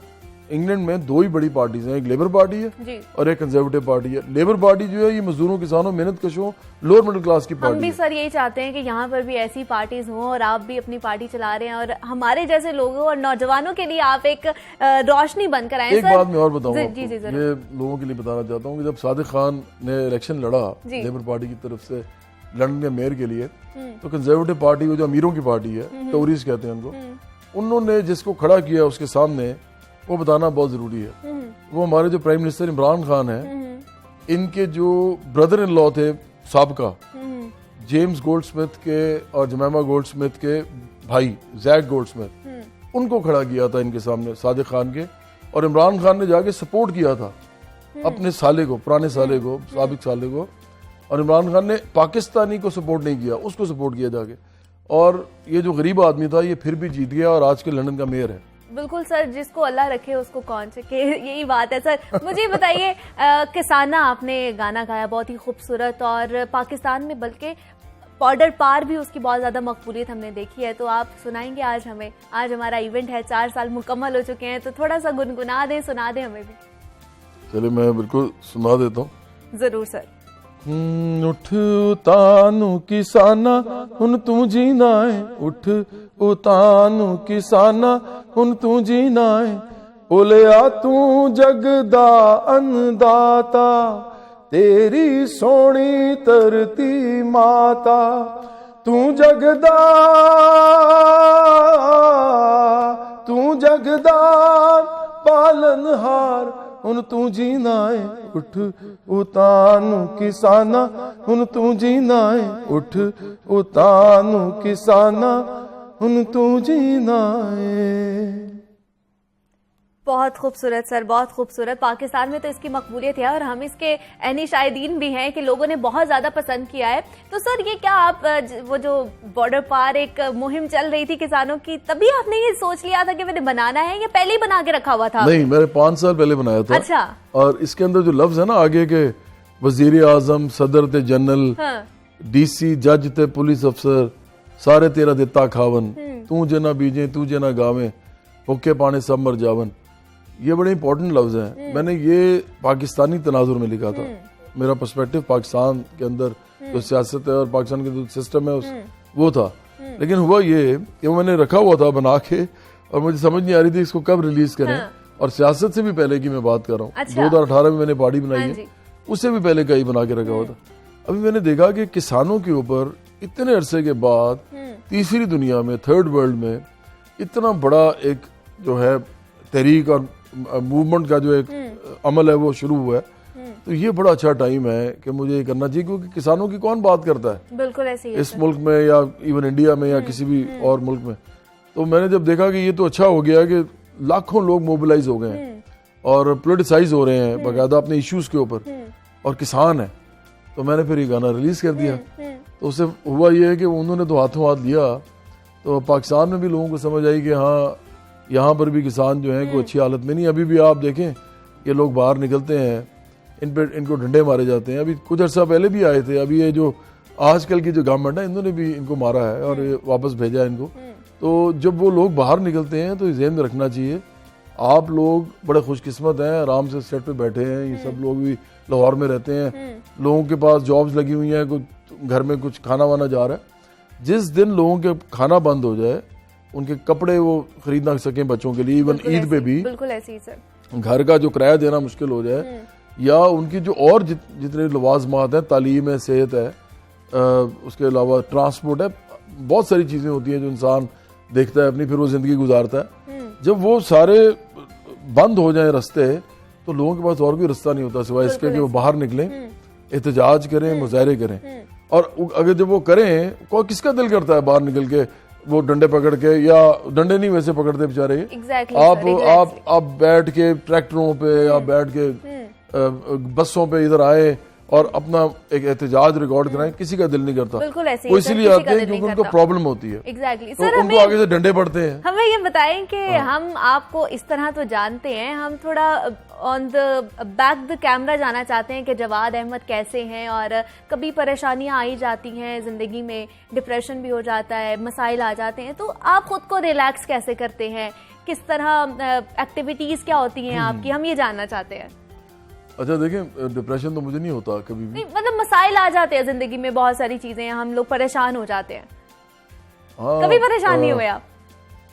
इंग्लैंड में 2 ही बड़ी पार्टीज हैं, एक लेबर पार्टी है और एक कंजर्वेटिव पार्टी है। लेबर पार्टी जो है, ये मजदूरों, किसानों, मेहनत कशों, लोअर मिडिल क्लास की पार्टी हम भी सर यही चाहते हैं कि यहाँ पर भी ऐसी पार्टीज हों, और आप भी अपनी पार्टी चला रहे हैं, और हमारे जैसे लोगों और नौजवानों के लिए आप एक रोशनी बनकर आए। एक बात मैं और बताऊँ, ये जरूर। लोगों के लिए बताना चाहता हूँ कि जब सादिक खान ने इलेक्शन लड़ा लेबर पार्टी की तरफ से लंदन के मेयर के लिए, तो कंजर्वेटिव पार्टी, जो अमीरों की पार्टी है, टोरीज कहते हैं उनको, उन्होंने जिसको खड़ा किया उसके सामने, वो बताना बहुत जरूरी है। वो हमारे जो प्राइम मिनिस्टर इमरान खान हैं, इनके जो ब्रदर इन लॉ थे साबका, जेम्स गोल्डस्मिथ के और जमैमा गोल्डस्मिथ के भाई जैक गोल्डस्मिथ, उनको खड़ा किया था इनके सामने सादिक खान के। और इमरान खान ने जाके सपोर्ट किया था अपने साले को, पुराने साले को, साबिक साले को। और इमरान खान ने पाकिस्तानी को सपोर्ट नहीं किया, उसको सपोर्ट किया जाके। और ये जो गरीब आदमी था, ये फिर भी जीत गया और आज के लंदन का मेयर है। बिल्कुल सर, जिसको अल्लाह रखे उसको कौन सके, यही बात है सर। मुझे बताइए, किसाना आपने गाना गाया, बहुत ही खूबसूरत, और पाकिस्तान में बल्कि बॉर्डर पार भी उसकी बहुत ज़्यादा मकबूलियत हमने देखी है। तो आप सुनाएंगे आज हमें? आज हमारा इवेंट है, 4 साल मुकम्मल हो चुके हैं, तो थोड़ा सा गुनगुना दें, सुना दें हमें भी। चलिए मैं बिल्कुल सुना देता हूँ। जरूर सर। उठ उतानू किसाना हुन तू जीना है, उठ उतानू किसाना हुन तू जीना है, बोलिया तू जगदा अन्नदाता, तेरी सोनी तरती माता, तू जगदा पालनहार, हुन तू जीना है, उठ उतानू किसाना हुन तू जीना है, उठ उतानू किसाना हुन तू जीना है। बहुत खूबसूरत सर, बहुत खूबसूरत। पाकिस्तान में तो इसकी मकबूलियत है, और हम इसके ऐनी शायदीन भी हैं कि लोगों ने बहुत ज़्यादा पसंद किया है। तो सर, ये क्या आप वो जो बॉर्डर पार एक मुहिम चल रही थी किसानों की, तभी आपने ये सोच लिया था कि मैंने बनाना है, या पहले ही बना के रखा हुआ था? नहीं, मैंने 5 साल पहले बनाया था। अच्छा। और इसके अंदर जो लफ्ज है ना आगे के, वजीर आजम, सदर ते जनरल, DC, जज ते पुलिस अफसर, सारे तेरा दिता खावन, तू जना बीजे तू जना गावे, भुखे पाने सब मर जावन, ये बड़े इंपॉर्टेंट लफ्ज हैं। मैंने ये पाकिस्तानी तनाजुर में लिखा था। मेरा पर्सपेक्टिव पाकिस्तान के अंदर जो सियासत है और पाकिस्तान के जो सिस्टम है वो था। लेकिन हुआ ये कि वो मैंने रखा हुआ था बना के, और मुझे समझ नहीं आ रही थी इसको कब रिलीज करें। और सियासत से भी पहले की मैं बात कर रहा हूँ, अच्छा। 2018 में मैंने पहाड़ी बनाई हाँ है, जी। उससे भी पहले कई बना के रखा हुआ था। अभी मैंने देखा कि किसानों के ऊपर इतने अरसे के बाद तीसरी दुनिया में, थर्ड वर्ल्ड में इतना बड़ा एक जो है तहरीक और मूवमेंट का जो एक अमल है वो शुरू हुआ है। तो ये बड़ा अच्छा टाइम है कि मुझे ये करना चाहिए, क्योंकि किसानों की कौन बात करता है बिल्कुल ऐसे ही है इस मुल्क में या इवन इंडिया में या किसी भी और मुल्क में। तो मैंने जब देखा कि ये तो अच्छा हो गया कि लाखों लोग मोबिलाइज हो गए हैं और पोलिटिसाइज हो रहे हैं बाकायदा अपने इश्यूज के ऊपर, और किसान है, तो मैंने फिर ये गाना रिलीज कर दिया। तो उससे हुआ ये है कि उन्होंने तो हाथों हाथ लिया, तो पाकिस्तान में भी लोगों को समझ आई कि हाँ यहाँ पर भी किसान जो हैं कोई अच्छी हालत में नहीं। अभी भी आप देखें ये लोग बाहर निकलते हैं, इनको डंडे मारे जाते हैं। अभी कुछ अर्सा पहले भी आए थे, अभी ये जो आजकल की जो गवर्नमेंट है इन्होंने भी इनको मारा है और ये वापस भेजा है इनको। तो जब वो लोग बाहर निकलते हैं तो ज़हन में रखना चाहिए, आप लोग बड़े खुशकिस्मत हैं, आराम से सेट पे बैठे हैं, ये सब लोग भी लाहौर में रहते हैं, लोगों के पास जॉब्स लगी हुई हैं, कुछ घर में कुछ खाना वाना जा रहा है। जिस दिन लोगों के खाना बंद हो जाए, उनके कपड़े वो खरीद ना सकें बच्चों के लिए, इवन ईद पे भी बिल्कुल ऐसे ही सर, घर का जो किराया देना मुश्किल हो जाए, या उनकी जो और जितने लवाजमात हैं, तालीम है, सेहत है, उसके अलावा ट्रांसपोर्ट है, बहुत सारी चीज़ें होती हैं जो इंसान देखता है अपनी, फिर वो ज़िंदगी गुजारता है। जब वो सारे बंद हो जाएं रास्ते, तो लोगों के पास और कोई रास्ता नहीं होता सिवाय इसके कि वो बाहर निकलें, एहतजाज करें, मुजाहरे करें। और अगर जब वो करें, कोई किसका दिल करता है बाहर निकल के वो डंडे पकड़ के, या डंडे नहीं वैसे पकड़ते बेचारे, आप बैठ के ट्रैक्टरों पे या बैठ के बसों पे इधर आए और अपना एक एहतजाज रिकॉर्ड कराएं, किसी का दिल नहीं करता। बिल्कुल ऐसे वो इसीलिए आते हैं क्योंकि उनको प्रॉब्लम होती है। एग्जैक्टली तो सर, उनको आगे से डंडे पड़ते हैं। हमें ये बताएं कि हम आपको इस तरह तो जानते हैं, हम थोड़ा on the back the camera जाना चाहते हैं कि जवाद अहमद कैसे हैं, और कभी परेशानियां आई जाती हैं जिंदगी में, डिप्रेशन भी हो जाता है, मसाइल आ जाते हैं, तो आप खुद को रिलैक्स कैसे करते हैं, किस तरह एक्टिविटीज क्या होती हैं आपकी, हम ये जानना चाहते हैं। अच्छा देखें, डिप्रेशन तो मुझे नहीं होता कभी भी। नहीं, मतलब मसाइल आ जाते हैं जिंदगी में, बहुत सारी चीजें, हम लोग परेशान हो जाते हैं। हाँ, कभी परेशान नहीं हुए आप?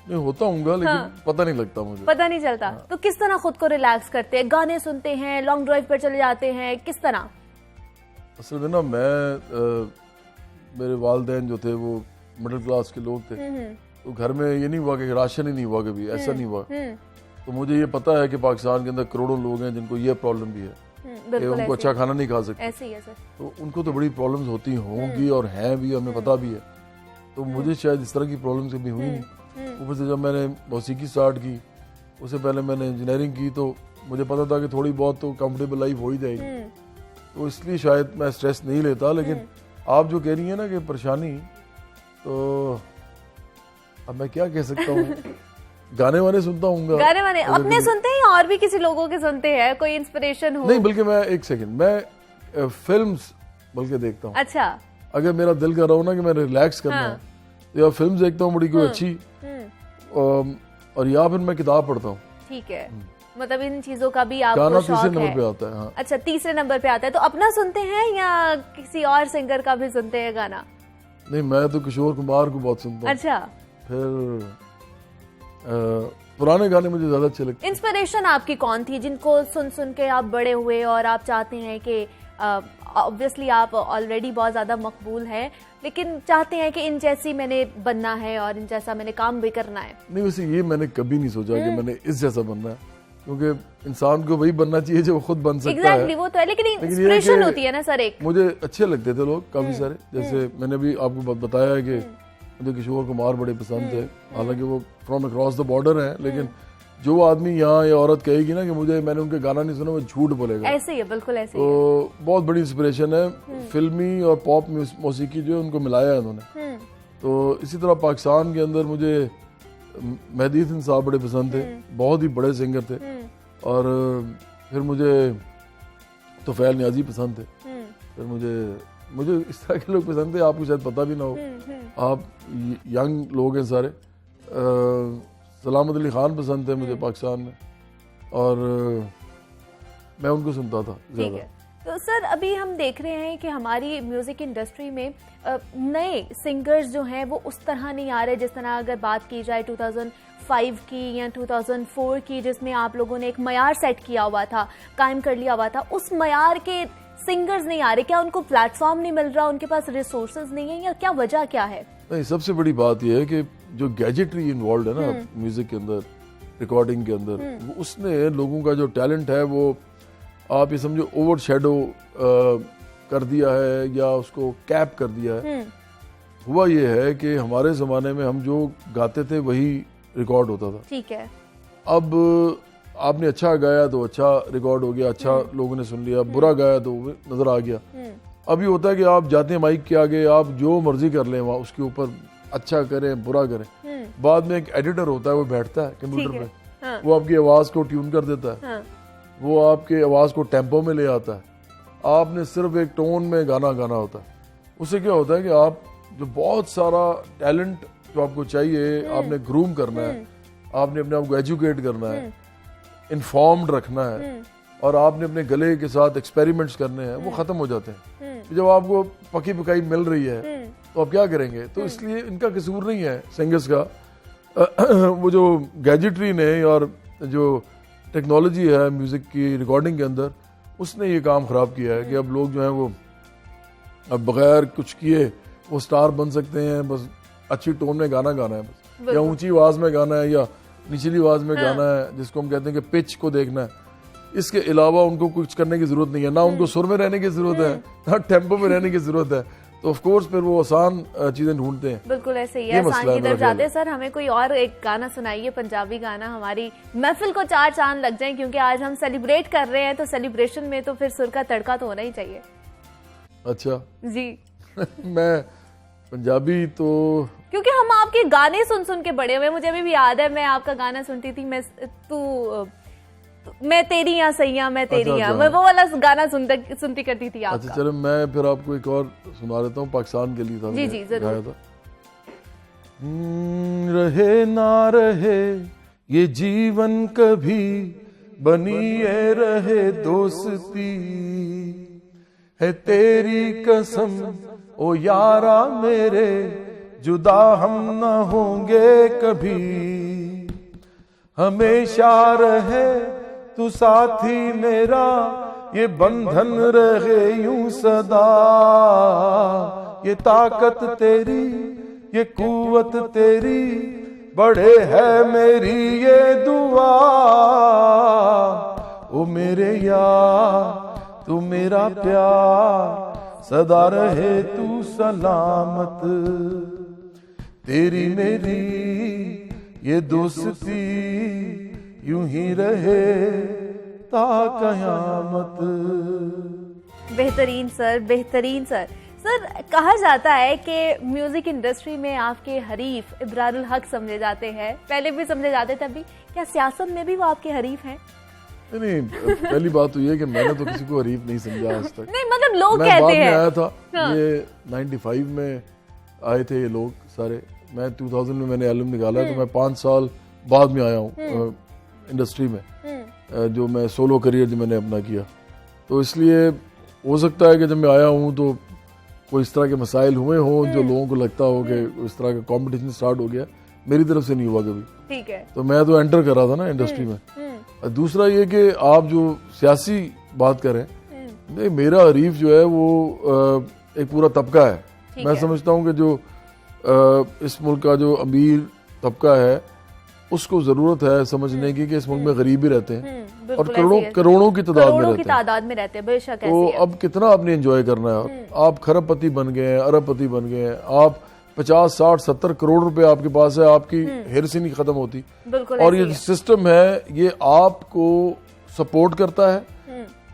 नहीं होता हूँगा, लेकिन पता नहीं लगता मुझे, पता नहीं चलता। तो किस तरह खुद को रिलैक्स करते हैं? गाने सुनते हैं, लॉन्ग ड्राइव पर चले जाते हैं, किस तरह? असल में ना मेरे वालिदैन जो थे वो मिडिल क्लास के लोग थे, तो घर में ये नहीं हुआ कि राशन ही नहीं हुआ, कभी ऐसा नहीं हुआ। तो मुझे ये पता है कि पाकिस्तान के अंदर करोड़ों लोग हैं जिनको ये प्रॉब्लम भी है कि उनको अच्छा खाना नहीं खा सकते। ऐसे ही है सर। तो उनको तो बड़ी प्रॉब्लम्स होती होंगी और हैं भी, हमें पता भी है। तो मुझे शायद इस तरह की प्रॉब्लम्स कभी हुई नहीं। ऊपर से जब मैंने मौसीकी स्टार्ट की, उससे पहले मैंने इंजीनियरिंग की, तो मुझे पता था कि थोड़ी बहुत तो कंफर्टेबल लाइफ हो ही जाएगी, तो इसलिए शायद मैं स्ट्रेस नहीं लेता। लेकिन आप जो कह रही हैं ना कि परेशानी, तो अब मैं क्या कह सकता हूँ, गाने वाने सुनता हूँ। गाने वाने अपने सुनते हैं और भी किसी लोगों के सुनते हैं, कोई इंस्पिरेशन हो? नहीं, बल्कि मैं एक सेकंड, मैं फिल्म्स बल्कि देखता हूँ। अच्छा, अगर मेरा दिल कर रहा हो ना कि मैं रिलैक्स करना है, तो या फिल्म देखता हूँ बड़ी कोई अच्छी, और या फिर मैं किताब पढ़ता हूँ। ठीक है, मतलब इन चीजों का भी आपको गाना शौक तीसरे है? नंबर पे आता है। हाँ। अच्छा, तीसरे नंबर पे आता है। तो अपना सुनते हैं या किसी और सिंगर का भी सुनते हैं गाना? नहीं, मैं तो किशोर कुमार को बहुत सुनता हूँ। अच्छा, फिर पुराने गाने मुझे ज्यादा अच्छे लगते हैं। इंस्पिरेशन आपकी कौन थी जिनको सुन सुन के आप बड़े हुए और आप चाहते हैं कि ऑब्वियसली आप ऑलरेडी बहुत ज्यादा मकबूल हैं, लेकिन चाहते हैं कि इन जैसी मैंने बनना है और इन जैसा मैंने काम भी करना है? नहीं, वैसे ये मैंने कभी नहीं सोचा कि मैंने इस जैसा बनना है, क्योंकि इंसान को वही बनना चाहिए जो खुद बन सकता है। Exactly, वो तो है, लेकिन इंस्पिरेशन होती है ना सर एक। मुझे अच्छे लगते थे लोग काफी सारे, जैसे मैंने भी आपको बताया है कि मुझे किशोर कुमार बड़े पसंद थे, हालांकि वो फ्रॉम अक्रॉस द बॉर्डर हैं, लेकिन जो आदमी यहाँ या औरत कहेगी ना कि मैंने उनके गाना नहीं सुना, वो झूठ बोलेगा। ऐसे ही है, बिल्कुल ऐसे ही तो बहुत बड़ी इंस्पिरेशन है। फिल्मी और पॉप मौसीकी जो है उनको मिलाया है उन्होंने। तो इसी तरह पाकिस्तान के अंदर मुझे मेहदी हसन साहब बड़े पसंद थे, बहुत ही बड़े सिंगर थे। और फिर मुझे तोफैल नियाजी पसंद थे। फिर मुझे इस तरह के लोग पसंद थे, आपको शायद पता भी ना हो, आप यंग लोग हैं सारे। सलामत अली खान पसंद थे मुझे पाकिस्तान में, और मैं उनको सुनता था ज़्यादा। तो सर अभी हम देख रहे हैं कि हमारी म्यूजिक इंडस्ट्री में नए सिंगर्स जो हैं वो उस तरह नहीं आ रहे जिस तरह अगर बात की जाए 2005 की या 2004 की, जिसमें आप लोगों ने एक मयार सेट किया हुआ था, कायम कर लिया हुआ था। उस मयार के सिंगर्स नहीं आ रहे, क्या उनको प्लेटफॉर्म नहीं मिल रहा, उनके पास रिसोर्सेज नहीं है, या क्या वजह क्या है? नहीं, सबसे बड़ी बात यह है कि जो गैजेटरी इन्वॉल्व है ना म्यूजिक के अंदर, रिकॉर्डिंग के अंदर, वो उसने लोगों का जो टैलेंट है वो आप ये समझो ओवर शेडो कर दिया है या उसको कैप कर दिया है। हुआ ये है कि हमारे ज़माने में हम जो गाते थे वही रिकॉर्ड होता था। ठीक है। अब आपने अच्छा गाया तो अच्छा रिकॉर्ड हो गया, अच्छा लोगों ने सुन लिया, बुरा गाया तो नजर आ गया। अब ये होता है कि आप जाते हैं माइक के आगे, आप जो मर्जी कर लें, वहाँ उसके ऊपर अच्छा करें बुरा करें, बाद में एक एडिटर होता है वो बैठता है कंप्यूटर पे, वो आपकी आवाज़ को ट्यून कर देता है, वो आपके आवाज़ को टेम्पो में ले आता है। आपने सिर्फ एक टोन में गाना गाना होता है। उससे क्या होता है कि आप जो बहुत सारा टैलेंट जो आपको चाहिए, आपने ग्रूम करना है, आपने अपने आप को एजुकेट करना है, इन्फॉर्म्ड रखना है, और आपने अपने गले के साथ एक्सपेरिमेंट्स करने हैं, वो ख़त्म हो जाते हैं। जब आपको पकी पकाई मिल रही है तो आप क्या करेंगे? तो इसलिए इनका कसूर नहीं है सिंगर्स का। वो जो गैजेटरी ने और जो टेक्नोलॉजी है म्यूज़िक की रिकॉर्डिंग के अंदर, उसने ये काम ख़राब किया है कि अब लोग जो हैं वो अब बगैर कुछ किए वो स्टार बन सकते हैं। बस अच्छी टोन में गाना गाना है, बस, या ऊंची आवाज़ में गाना है या निचली आवाज़ में गाना है, जिसको हम कहते हैं कि पिच को देखना है। इसके अलावा उनको कुछ करने की ज़रूरत नहीं है, ना उनको सुर में रहने की ज़रूरत है, ना टेम्पो में रहने की ज़रूरत है। तो ऑफ कोर्स फिर वो आसान चीजें ढूंढते हैं। बिल्कुल ऐसे ही है, आसान की तरफ जाते हैं। सर हमें कोई और एक गाना सुनाइए, पंजाबी गाना, हमारी महफिल को चार चांद लग जाएं, क्योंकि आज हम सेलिब्रेट कर रहे हैं, तो सेलिब्रेशन में तो फिर सुर का तड़का तो होना ही चाहिए। अच्छा जी। मैं पंजाबी तो, क्योंकि हम आपके गाने सुन सुन के बड़े हुए, मुझे अभी भी याद है मैं आपका गाना सुनती थी, मैं तेरी या सैया मैं तेरी या, मैं वो वाला गाना सुनती करती थी आपका। अच्छा चलो मैं फिर आपको एक और सुना देता हूँ, पाकिस्तान के लिए था। जी जी जरूर। रहे ना रहे ये जीवन कभी, बनी ये रहे दोस्ती, है तेरी कसम ओ यारा मेरे, जुदा हम न होंगे कभी, हमेशा रहे तू साथी मेरा, ये बंधन रहे यूं सदा, ये ताकत तेरी ये कुव्वत तेरी, बड़े है मेरी ये दुआ, ओ मेरे यार तू मेरा प्यार, सदा रहे तू सलामत, तेरी मेरी ये दोस्ती, यूं ही रहे ता कयामत। बेहतरीन सर, बेहतरीन सर। सर कहा जाता है कि म्यूजिक इंडस्ट्री में आपके हरीफ इब्रारुल हक समझे जाते हैं, पहले भी समझे जाते थे, अभी क्या सियासत में भी वो आपके हरीफ हैं? नहीं, पहली बात तो ये कि मैंने तो किसी को हरीफ नहीं समझा आज तक। नहीं मतलब लोग कहते हैं। मैं बाद में आया था। हाँ। ये 95 में आए थे ये लोग सारे, मैं 2000 में मैंने एल्बम निकाला, तो मैं 5 साल बाद में आया हूँ इंडस्ट्री में, जो मैं सोलो करियर जो मैंने अपना किया। तो इसलिए हो सकता है कि जब मैं आया हूँ तो कोई इस तरह के मसाइल हुए हों जो लोगों को लगता हो कि इस तरह का कंपटीशन स्टार्ट हो गया। मेरी तरफ से नहीं हुआ कभी। ठीक है। तो मैं तो एंटर कर रहा था ना इंडस्ट्री में। दूसरा ये कि आप जो सियासी बात करें, नहीं, मेरा हरीफ जो है वो एक पूरा तबका है। मैं समझता हूँ कि जो इस मुल्क का जो अमीर तबका है उसको जरूरत है समझने की कि इस मुल्क में गरीब भी रहते हैं और करोड़ों की तादाद में रहते हैं। बेशक तो अब कितना आपने एंजॉय करना है। आप खरबपति बन गए हैं, अरबपति बन गए हैं, आप 50, 60, 70 करोड़ रुपए आपके पास है, आपकी हिर्स ही नहीं खत्म होती। और ये सिस्टम है ये आपको सपोर्ट करता है।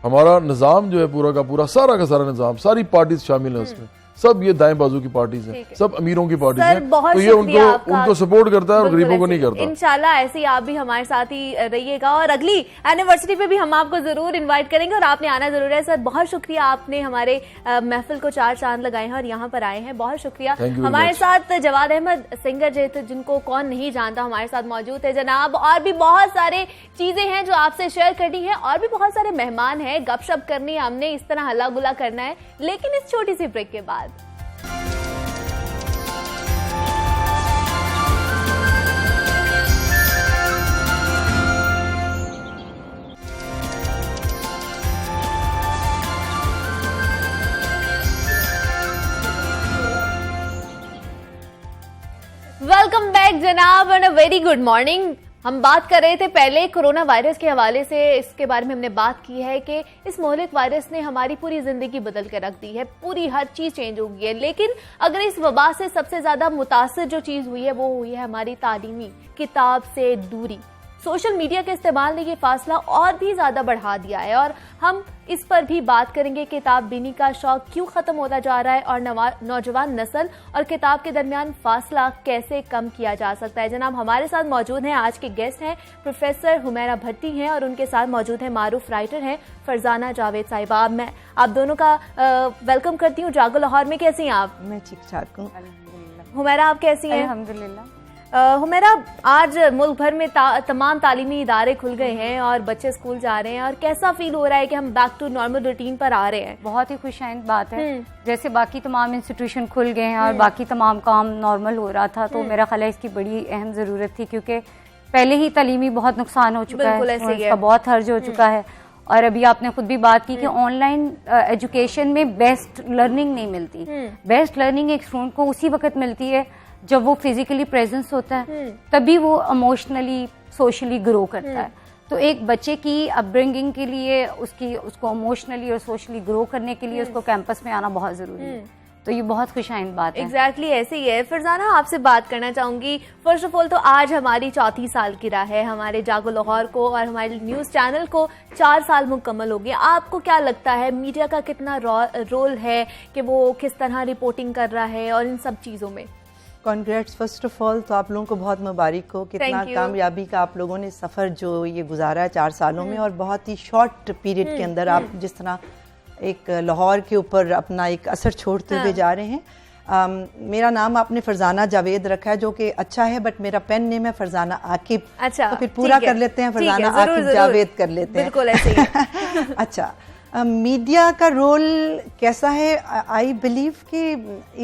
हमारा निजाम जो है पूरा का पूरा, सारा का सारा निजाम, सारी पार्टीज शामिल है उसमें, सब ये दाएं बाजू की पार्टीज हैं, ठीक है। सब अमीरों की पार्टीज सर, हैं, बहुत तो ये शुक्रिया आपका। उनको सपोर्ट करता है और बिल्कुल गरीबों को ऐसे नहीं करता। इंशाल्लाह ऐसे ही आप भी हमारे साथ ही रहिएगा और अगली एनिवर्सरी पे भी हम आपको जरूर इनवाइट करेंगे और आपने आना जरूर है। सर बहुत शुक्रिया, आपने हमारे महफिल को 4 चांद लगाए हैं और यहाँ पर आए हैं, बहुत शुक्रिया। Thank you very हमारे much। साथ जवाद अहमद सिंगर जिनको कौन नहीं जानता, हमारे साथ मौजूद है जनाब। और भी बहुत सारे चीजें हैं जो आपसे शेयर करनी है और भी बहुत सारे मेहमान हैं, गपशप करनी है हमने, इस तरह हल्ला गुला करना है, लेकिन इस छोटी सी ब्रेक के बाद। वेलकम बैक जनाब and a very good morning. हम बात कर रहे थे पहले कोरोना वायरस के हवाले से, इसके बारे में हमने बात की है कि इस मोहलिक वायरस ने हमारी पूरी जिंदगी बदल के रख दी है, पूरी हर चीज चेंज हो गई है। लेकिन अगर इस वबा से सबसे ज्यादा मुतासिर जो चीज हुई है वो हुई है हमारी तालीमी, किताब से दूरी। सोशल मीडिया के इस्तेमाल ने ये फासला और भी ज्यादा बढ़ा दिया है और हम इस पर भी बात करेंगे। किताब बीनी का शौक क्यों खत्म होता जा रहा है और नौजवान नस्ल और किताब के दरमियान फासला कैसे कम किया जा सकता है। जनाब हमारे साथ मौजूद हैं, आज के गेस्ट हैं प्रोफेसर हुमैरा भट्टी हैं और उनके साथ मौजूद हैं मारूफ राइटर हैं फरजाना जावेद साहिबा। मैं आप दोनों का वेलकम करती हूँ जागो लाहौर में। कैसी हैं आप? मैं ठीक ठाक हूँ। हुमैरा आप कैसी हैं? अल्हम्दुलिल्लाह। हुमैरा आज मुल्क भर में तमाम तालीमी इदारे खुल गए हैं और बच्चे स्कूल जा रहे हैं और कैसा फील हो रहा है कि हम बैक टू नॉर्मल रूटीन पर आ रहे हैं? बहुत ही खुशाइंद बात है। जैसे बाकी तमाम इंस्टीट्यूशन खुल गए हैं और बाकी तमाम काम नॉर्मल हो रहा था, तो मेरा ख्याल है इसकी बड़ी अहम ज़रूरत थी, क्योंकि पहले ही तालीमी बहुत नुकसान हो चुका है, इसका बहुत हर्ज हो चुका है। और अभी आपने खुद भी बात की कि ऑनलाइन एजुकेशन में बेस्ट लर्निंग नहीं मिलती। बेस्ट लर्निंग एक स्टूडेंट को उसी वक्त मिलती है जब वो फिजिकली प्रेजेंस होता है, तभी वो इमोशनली सोशली ग्रो करता है। तो एक बच्चे की अपब्रिंगिंग के लिए उसको इमोशनली और सोशली ग्रो करने के लिए उसको कैंपस में आना बहुत जरूरी है। तो ये बहुत खुशाइंद बात है। एग्जैक्टली ऐसे ही है। फरजाना आपसे बात करना चाहूंगी। फर्स्ट ऑफ ऑल तो आज हमारी 4थी सालगिरह है, हमारे जागो लाहौर को और हमारे न्यूज चैनल को 4 साल मुकम्मल हो गए। आपको क्या लगता है मीडिया का कितना रोल है कि वो किस तरह रिपोर्टिंग कर रहा है और इन सब चीजों में? कॉन्ग्रेट्स फर्स्ट ऑफ ऑल, तो आप लोगों को बहुत मुबारक हो, कितना कामयाबी का आप लोगों ने सफ़र जो ये गुजारा है 4 सालों में, और बहुत ही शॉर्ट पीरियड के अंदर आप जिस तरह एक लाहौर के ऊपर अपना एक असर छोड़ते हुए जा रहे हैं। मेरा नाम आपने फरजाना जावेद रखा है जो कि अच्छा है, बट मेरा पेन नेम है फरजाना आकिब। अच्छा, तो फिर पूरा कर लेते हैं, फरजाना आकिब जावेद कर लेते हैं। बिल्कुल ऐसे ही। अच्छा, मीडिया का रोल कैसा है? आई बिलीव कि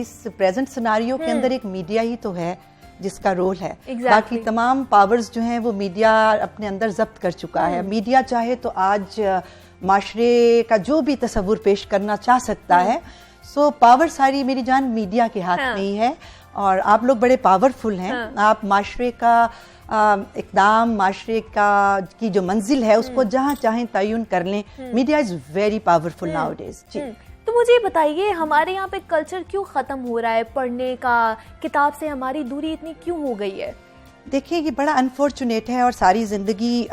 इस प्रेजेंट सिनारियो के अंदर एक मीडिया ही तो है जिसका रोल है। बाकी तमाम पावर्स जो हैं वो मीडिया अपने अंदर जब्त कर चुका है। मीडिया चाहे तो आज माशरे का जो भी तस्वुर पेश करना चाह सकता है। सो पावर सारी मेरी जान मीडिया के हाथ में ही है और आप लोग बड़े पावरफुल हैं। आप माशरे का इक़दाम, माशरे का की जो मंजिल है उसको जहाँ चाहें तयन कर लें। Media is very powerful nowadays. जी, तो मुझे बताइए हमारे यहाँ पे कल्चर क्यों खत्म हो रहा है पढ़ने का? किताब से हमारी दूरी इतनी क्यों हो गई है? देखिए, ये बड़ा अनफॉर्चुनेट है और सारी ज़िंदगी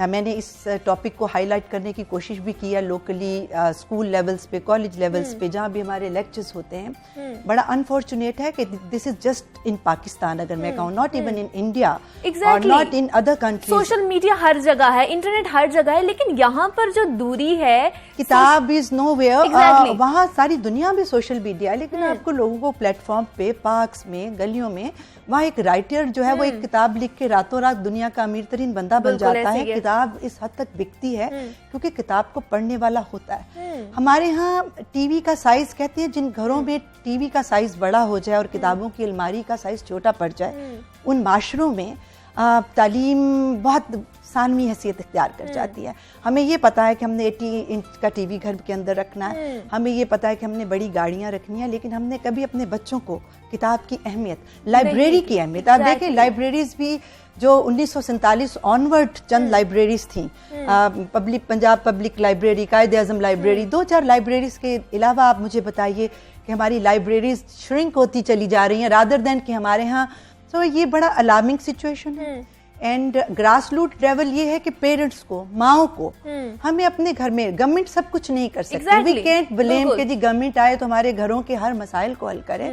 मैंने इस टॉपिक को हाईलाइट करने की कोशिश भी की है लोकली, स्कूल लेवल्स पे, कॉलेज लेवल्स पे, जहाँ भी हमारे लेक्चर्स होते हैं। बड़ा अनफॉर्चुनेट है कि this is just in Pakistan, अगर मैं कहूँ, नॉट इवन इन इंडिया और not in other countries. Social media हर जगह है, इंटरनेट हर जगह है, लेकिन यहाँ पर जो दूरी है, किताब इज नो वेयर। वहाँ सारी दुनिया में सोशल मीडिया है, लेकिन आपको लोगों को प्लेटफॉर्म पे, पार्क्स में, गलियों में, वहाँ एक राइटर जो है वो एक किताब लिख के रातों रात दुनिया का अमीर तरीन बंदा बन जाता है। किताब इस हद तक बिकती है क्योंकि किताब को पढ़ने वाला होता है। हमारे यहाँ टीवी का साइज, कहते हैं जिन घरों में टीवी का साइज बड़ा हो जाए और किताबों की अलमारी का साइज छोटा पड़ जाए, उन माशरों में तालीम बहुत सानवी हैसियत इख्तियार कर जाती है। हमें ये पता है कि हमने 80 इंच का टीवी घर के अंदर रखना है, हमें ये पता है कि हमने बड़ी गाड़ियां रखनी है, लेकिन हमने कभी अपने बच्चों को किताब की अहमियत, लाइब्रेरी की अहमियत, आप देखें लाइब्रेरीज भी जो 1947 ऑनवर्ड चंद लाइब्रेरीज थी, पब्लिक पंजाब पब्लिक लाइब्रेरी, कायदे आजम लाइब्रेरी, 2-4 लाइब्रेरीज के अलावा आप मुझे बताइए कि हमारी लाइब्रेरीज श्रिंक होती चली जा रही हैं रादर देन कि हमारे यहाँ। तो ये बड़ा अलार्मिंग सिचुएशन है। एंड ग्रास रूट लेवल ये है कि पेरेंट्स को, माओ को, हमें अपने घर में, गवर्नमेंट सब कुछ नहीं कर सकती, वी कैंट ब्लेम कि जी गवर्नमेंट आए तो हमारे घरों के हर मसाइल को हल करे।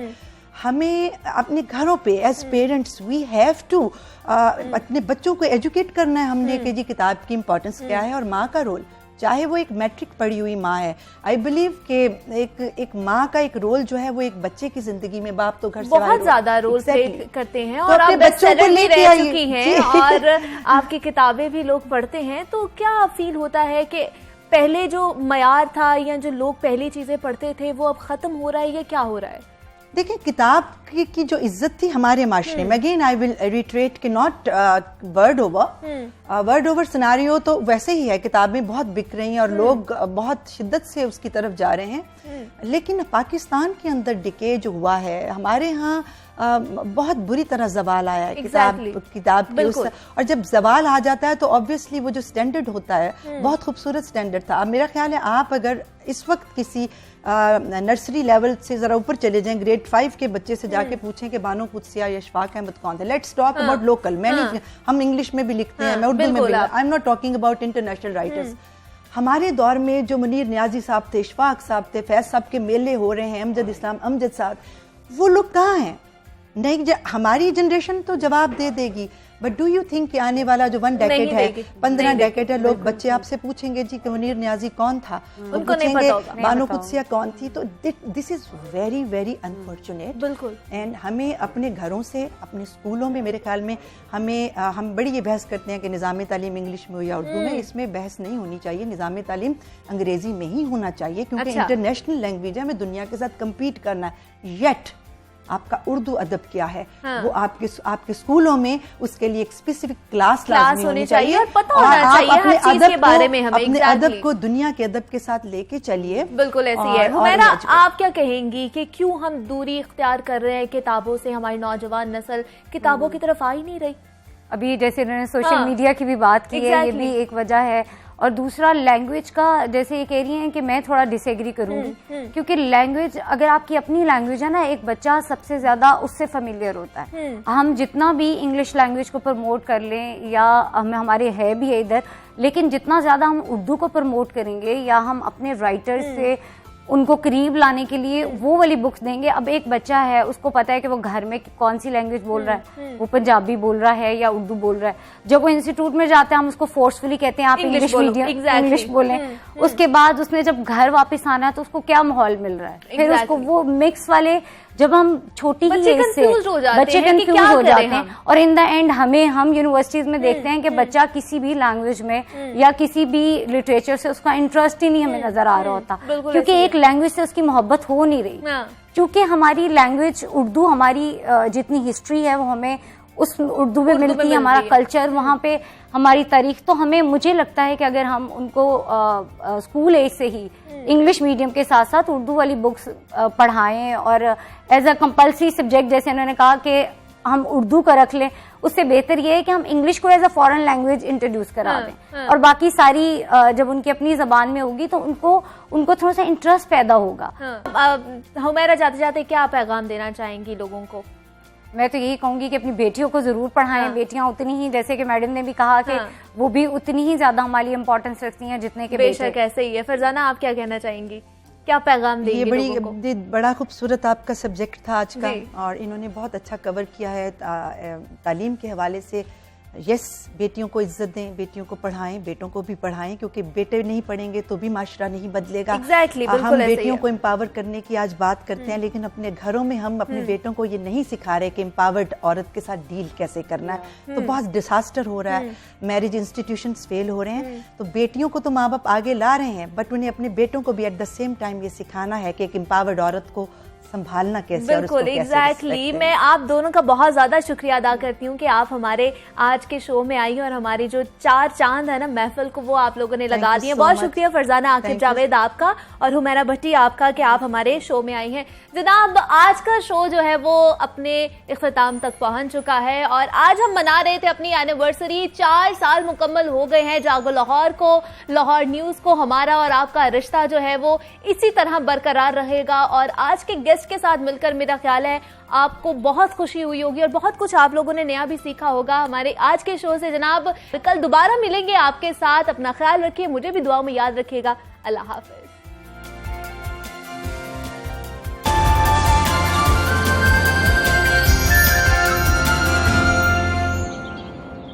हमें अपने घरों पे as parents we have to अपने बच्चों को एजुकेट करना है हमने कि जी किताब की इम्पोर्टेंस क्या है, और माँ का रोल, चाहे वो एक मैट्रिक पढ़ी हुई माँ है, आई बिलीव कि एक माँ का एक रोल जो है वो एक बच्चे की जिंदगी में, बाप तो घर से बहुत ज्यादा रोल प्ले करते हैं, और तो आप बेस्टसेलर भी रह आइए। चुकी हैं और आपकी किताबें भी लोग पढ़ते हैं, तो क्या फील होता है कि पहले जो मयार था या जो लोग पहली चीजें पढ़ते थे वो अब खत्म हो रहा है, या क्या हो रहा है? देखिए, किताब की जो इज्जत थी हमारे माशरे में, अगेन आई विल रिट्रेट कि नॉट वर्ड ओवर सिनारियो तो वैसे ही है, किताबें बहुत बिक रही हैं और लोग बहुत शिद्दत से उसकी तरफ जा रहे हैं, लेकिन पाकिस्तान के अंदर डिके जो हुआ है, हमारे यहाँ बहुत बुरी तरह जवाल आया है किताब के उस, और जब जवाल आ जाता है तो ऑब्वियसली वो जो स्टैंडर्ड होता है बहुत खूबसूरत स्टैंडर्ड था। अब मेरा ख्याल है आप अगर इस वक्त किसी नर्सरी लेवल से जरा ऊपर चले जाएं, ग्रेड 5 के बच्चे से जाके पूछें कि बानो कुदसिया या अशफाक अहमद कौन थे, लेट्स टॉक अबाउट लोकल। मैंने हम इंग्लिश में भी लिखते हैं, मैं उर्दू में भी, I am not talking about international writers. हमारे दौर में जो मुनीर नियाजी साहब थे, इशफाक साहब थे, फैज साहब के मेले हो रहे हैं, अमजद इस्लाम अमजद साहब, वो लोग कहाँ हैं? नहीं, हमारी जनरेशन तो जवाब दे देगी, बट डू यू थिंक कि आने वाला जो 1 डेकेड है, 15 डेकेड है, लोग बच्चे आपसे पूछेंगे जी कि मुनीर नियाजी कौन था, उनको नहीं पता होगा, बानो कुदसिया कौन थी, तो this is very very unfortunate. बिल्कुल। एंड हमें अपने घरों से, अपने स्कूलों में, मेरे ख्याल में हम बड़ी ये बहस करते हैं कि निज़ाम तालीम इंग्लिश में हो या उर्दू में, इसमें बहस नहीं होनी चाहिए, निज़ाम तालीम अंग्रेजी में ही होना चाहिए, क्योंकि इंटरनेशनल लैंग्वेज है, हमें दुनिया के साथ कम्पीट करना है। येट आपका उर्दू अदब क्या है, वो आपके स्कूलों में उसके लिए एक स्पेसिफिक क्लास होनी चाहिए, और पता होना चाहिए हर चीज के बारे में हमें, अपने अदब को दुनिया के अदब के साथ लेके चलिए। बिल्कुल ऐसी है। हुमैरा, आप क्या कहेंगी कि क्यों हम दूरी इख्तियार कर रहे हैं किताबों से, हमारी नौजवान नस्ल किताबों की तरफ आ ही नहीं रही? अभी जैसे इन्होंने सोशल मीडिया की भी बात की है, ये भी एक वजह है, और दूसरा लैंग्वेज का, जैसे ये कह रही हैं कि मैं थोड़ा डिसएग्री करूंगी, क्योंकि लैंग्वेज, अगर आपकी अपनी लैंग्वेज है ना, एक बच्चा सबसे ज्यादा उससे फेमिलियर होता है। हम जितना भी इंग्लिश लैंग्वेज को प्रमोट कर लें, या हमारे है भी है इधर, लेकिन जितना ज्यादा हम उर्दू को प्रमोट करेंगे या हम अपने राइटर्स से उनको करीब लाने के लिए वो वाली बुक्स देंगे। अब एक बच्चा है, उसको पता है कि वो घर में कौन सी लैंग्वेज बोल रहा है, वो पंजाबी बोल रहा है या उर्दू बोल रहा है। जब वो इंस्टीट्यूट में जाता है, हम उसको फोर्सफुली कहते हैं आप इंग्लिश मीडियम इंग्लिश बोलें। उसके बाद उसने जब घर वापस आना है तो उसको क्या माहौल मिल रहा है, फिर उसको वो मिक्स वाले, जब हम छोटी ही एज से बच्चे कंफ्यूज हो जाते हैं, और इन द एंड हम यूनिवर्सिटीज में देखते हैं कि बच्चा किसी भी लैंग्वेज में या किसी भी लिटरेचर से उसका इंटरेस्ट ही नहीं हमें नजर आ रहा होता, क्योंकि एक लैंग्वेज से उसकी मोहब्बत हो नहीं रही। क्योंकि हमारी लैंग्वेज उर्दू, हमारी जितनी हिस्ट्री है वो हमें उस उर्दू में मिलती है, हमारा कल्चर, वहाँ पे हमारी तारीख, तो हमें, मुझे लगता है कि अगर हम उनको स्कूल एज से ही इंग्लिश मीडियम के साथ साथ उर्दू वाली बुक्स पढ़ाएं, और एज अ कंपल्सरी सब्जेक्ट, जैसे उन्होंने कहा कि हम उर्दू का रख लें, उससे बेहतर ये है कि हम इंग्लिश को as a foreign language introduce करा दें, और बाकी सारी जब उनकी अपनी जबान में होगी तो उनको थोड़ा सा इंटरेस्ट पैदा होगा। हुमैरा, जाते जाते क्या पैगाम देना चाहेंगी लोगों को? मैं तो यही कहूंगी कि अपनी बेटियों को जरूर पढ़ाएं। बेटियां उतनी ही, जैसे कि मैडम ने भी कहा कि वो भी उतनी ही ज्यादा हमारी इंपॉर्टेंस रखती हैं जितने के बेशक ऐसे ही है। फरजाना, आप क्या कहना चाहेंगी, क्या पैगाम देंगी लोगों को? ये बड़ा खूबसूरत आपका सब्जेक्ट था आज का, और इन्होंने बहुत अच्छा कवर किया है तालीम के हवाले से। यस, बेटियों को इज्जत दें, बेटियों को पढ़ाएं, बेटों को भी पढ़ाएं, क्योंकि बेटे नहीं पढ़ेंगे तो भी माशरा नहीं बदलेगा। हम बेटियों को एम्पावर करने की आज बात करते हैं, लेकिन अपने घरों में हम अपने बेटों को ये नहीं सिखा रहे कि एम्पावर्ड औरत के साथ डील कैसे करना है, तो बहुत डिसास्टर हो रहा है, मैरिज इंस्टीट्यूशंस फेल हो रहे हैं। तो बेटियों को तो माँ बाप आगे ला रहे हैं, बट उन्हें अपने बेटों को भी एट द सेम टाइम ये सिखाना है कि एक एम्पावर्ड औरत को संभालना कैसे। बिल्कुल, एग्जैक्टली। मैं आप दोनों का बहुत ज्यादा शुक्रिया अदा करती हूँ कि आप हमारे आज के शो में आई और हमारी जो 4 चांद है ना महफिल को, वो आप लोगों ने लगा दिए। बहुत शुक्रिया फरजाना आकिब जावेद आपका, और हुमैरा भट्टी आपका कि आप हमारे शो में आई हैं। जनाब, आज का शो जो है वो अपने इख्तिताम तक पहुंच चुका है, और आज हम मना रहे थे अपनी एनिवर्सरी। 4 साल मुकम्मल हो गए हैं जागो लाहौर को, लाहौर न्यूज को। हमारा और आपका रिश्ता जो है वो इसी तरह बरकरार रहेगा, और आज के गेस्ट के साथ मिलकर मेरा ख्याल है आपको बहुत खुशी हुई होगी और बहुत कुछ आप लोगों ने नया भी सीखा होगा हमारे आज के शो से। जनाब, कल दोबारा मिलेंगे आपके साथ, अपना ख्याल रखिए, मुझे भी दुआ में याद रखिएगा। अल्लाह हाफिज।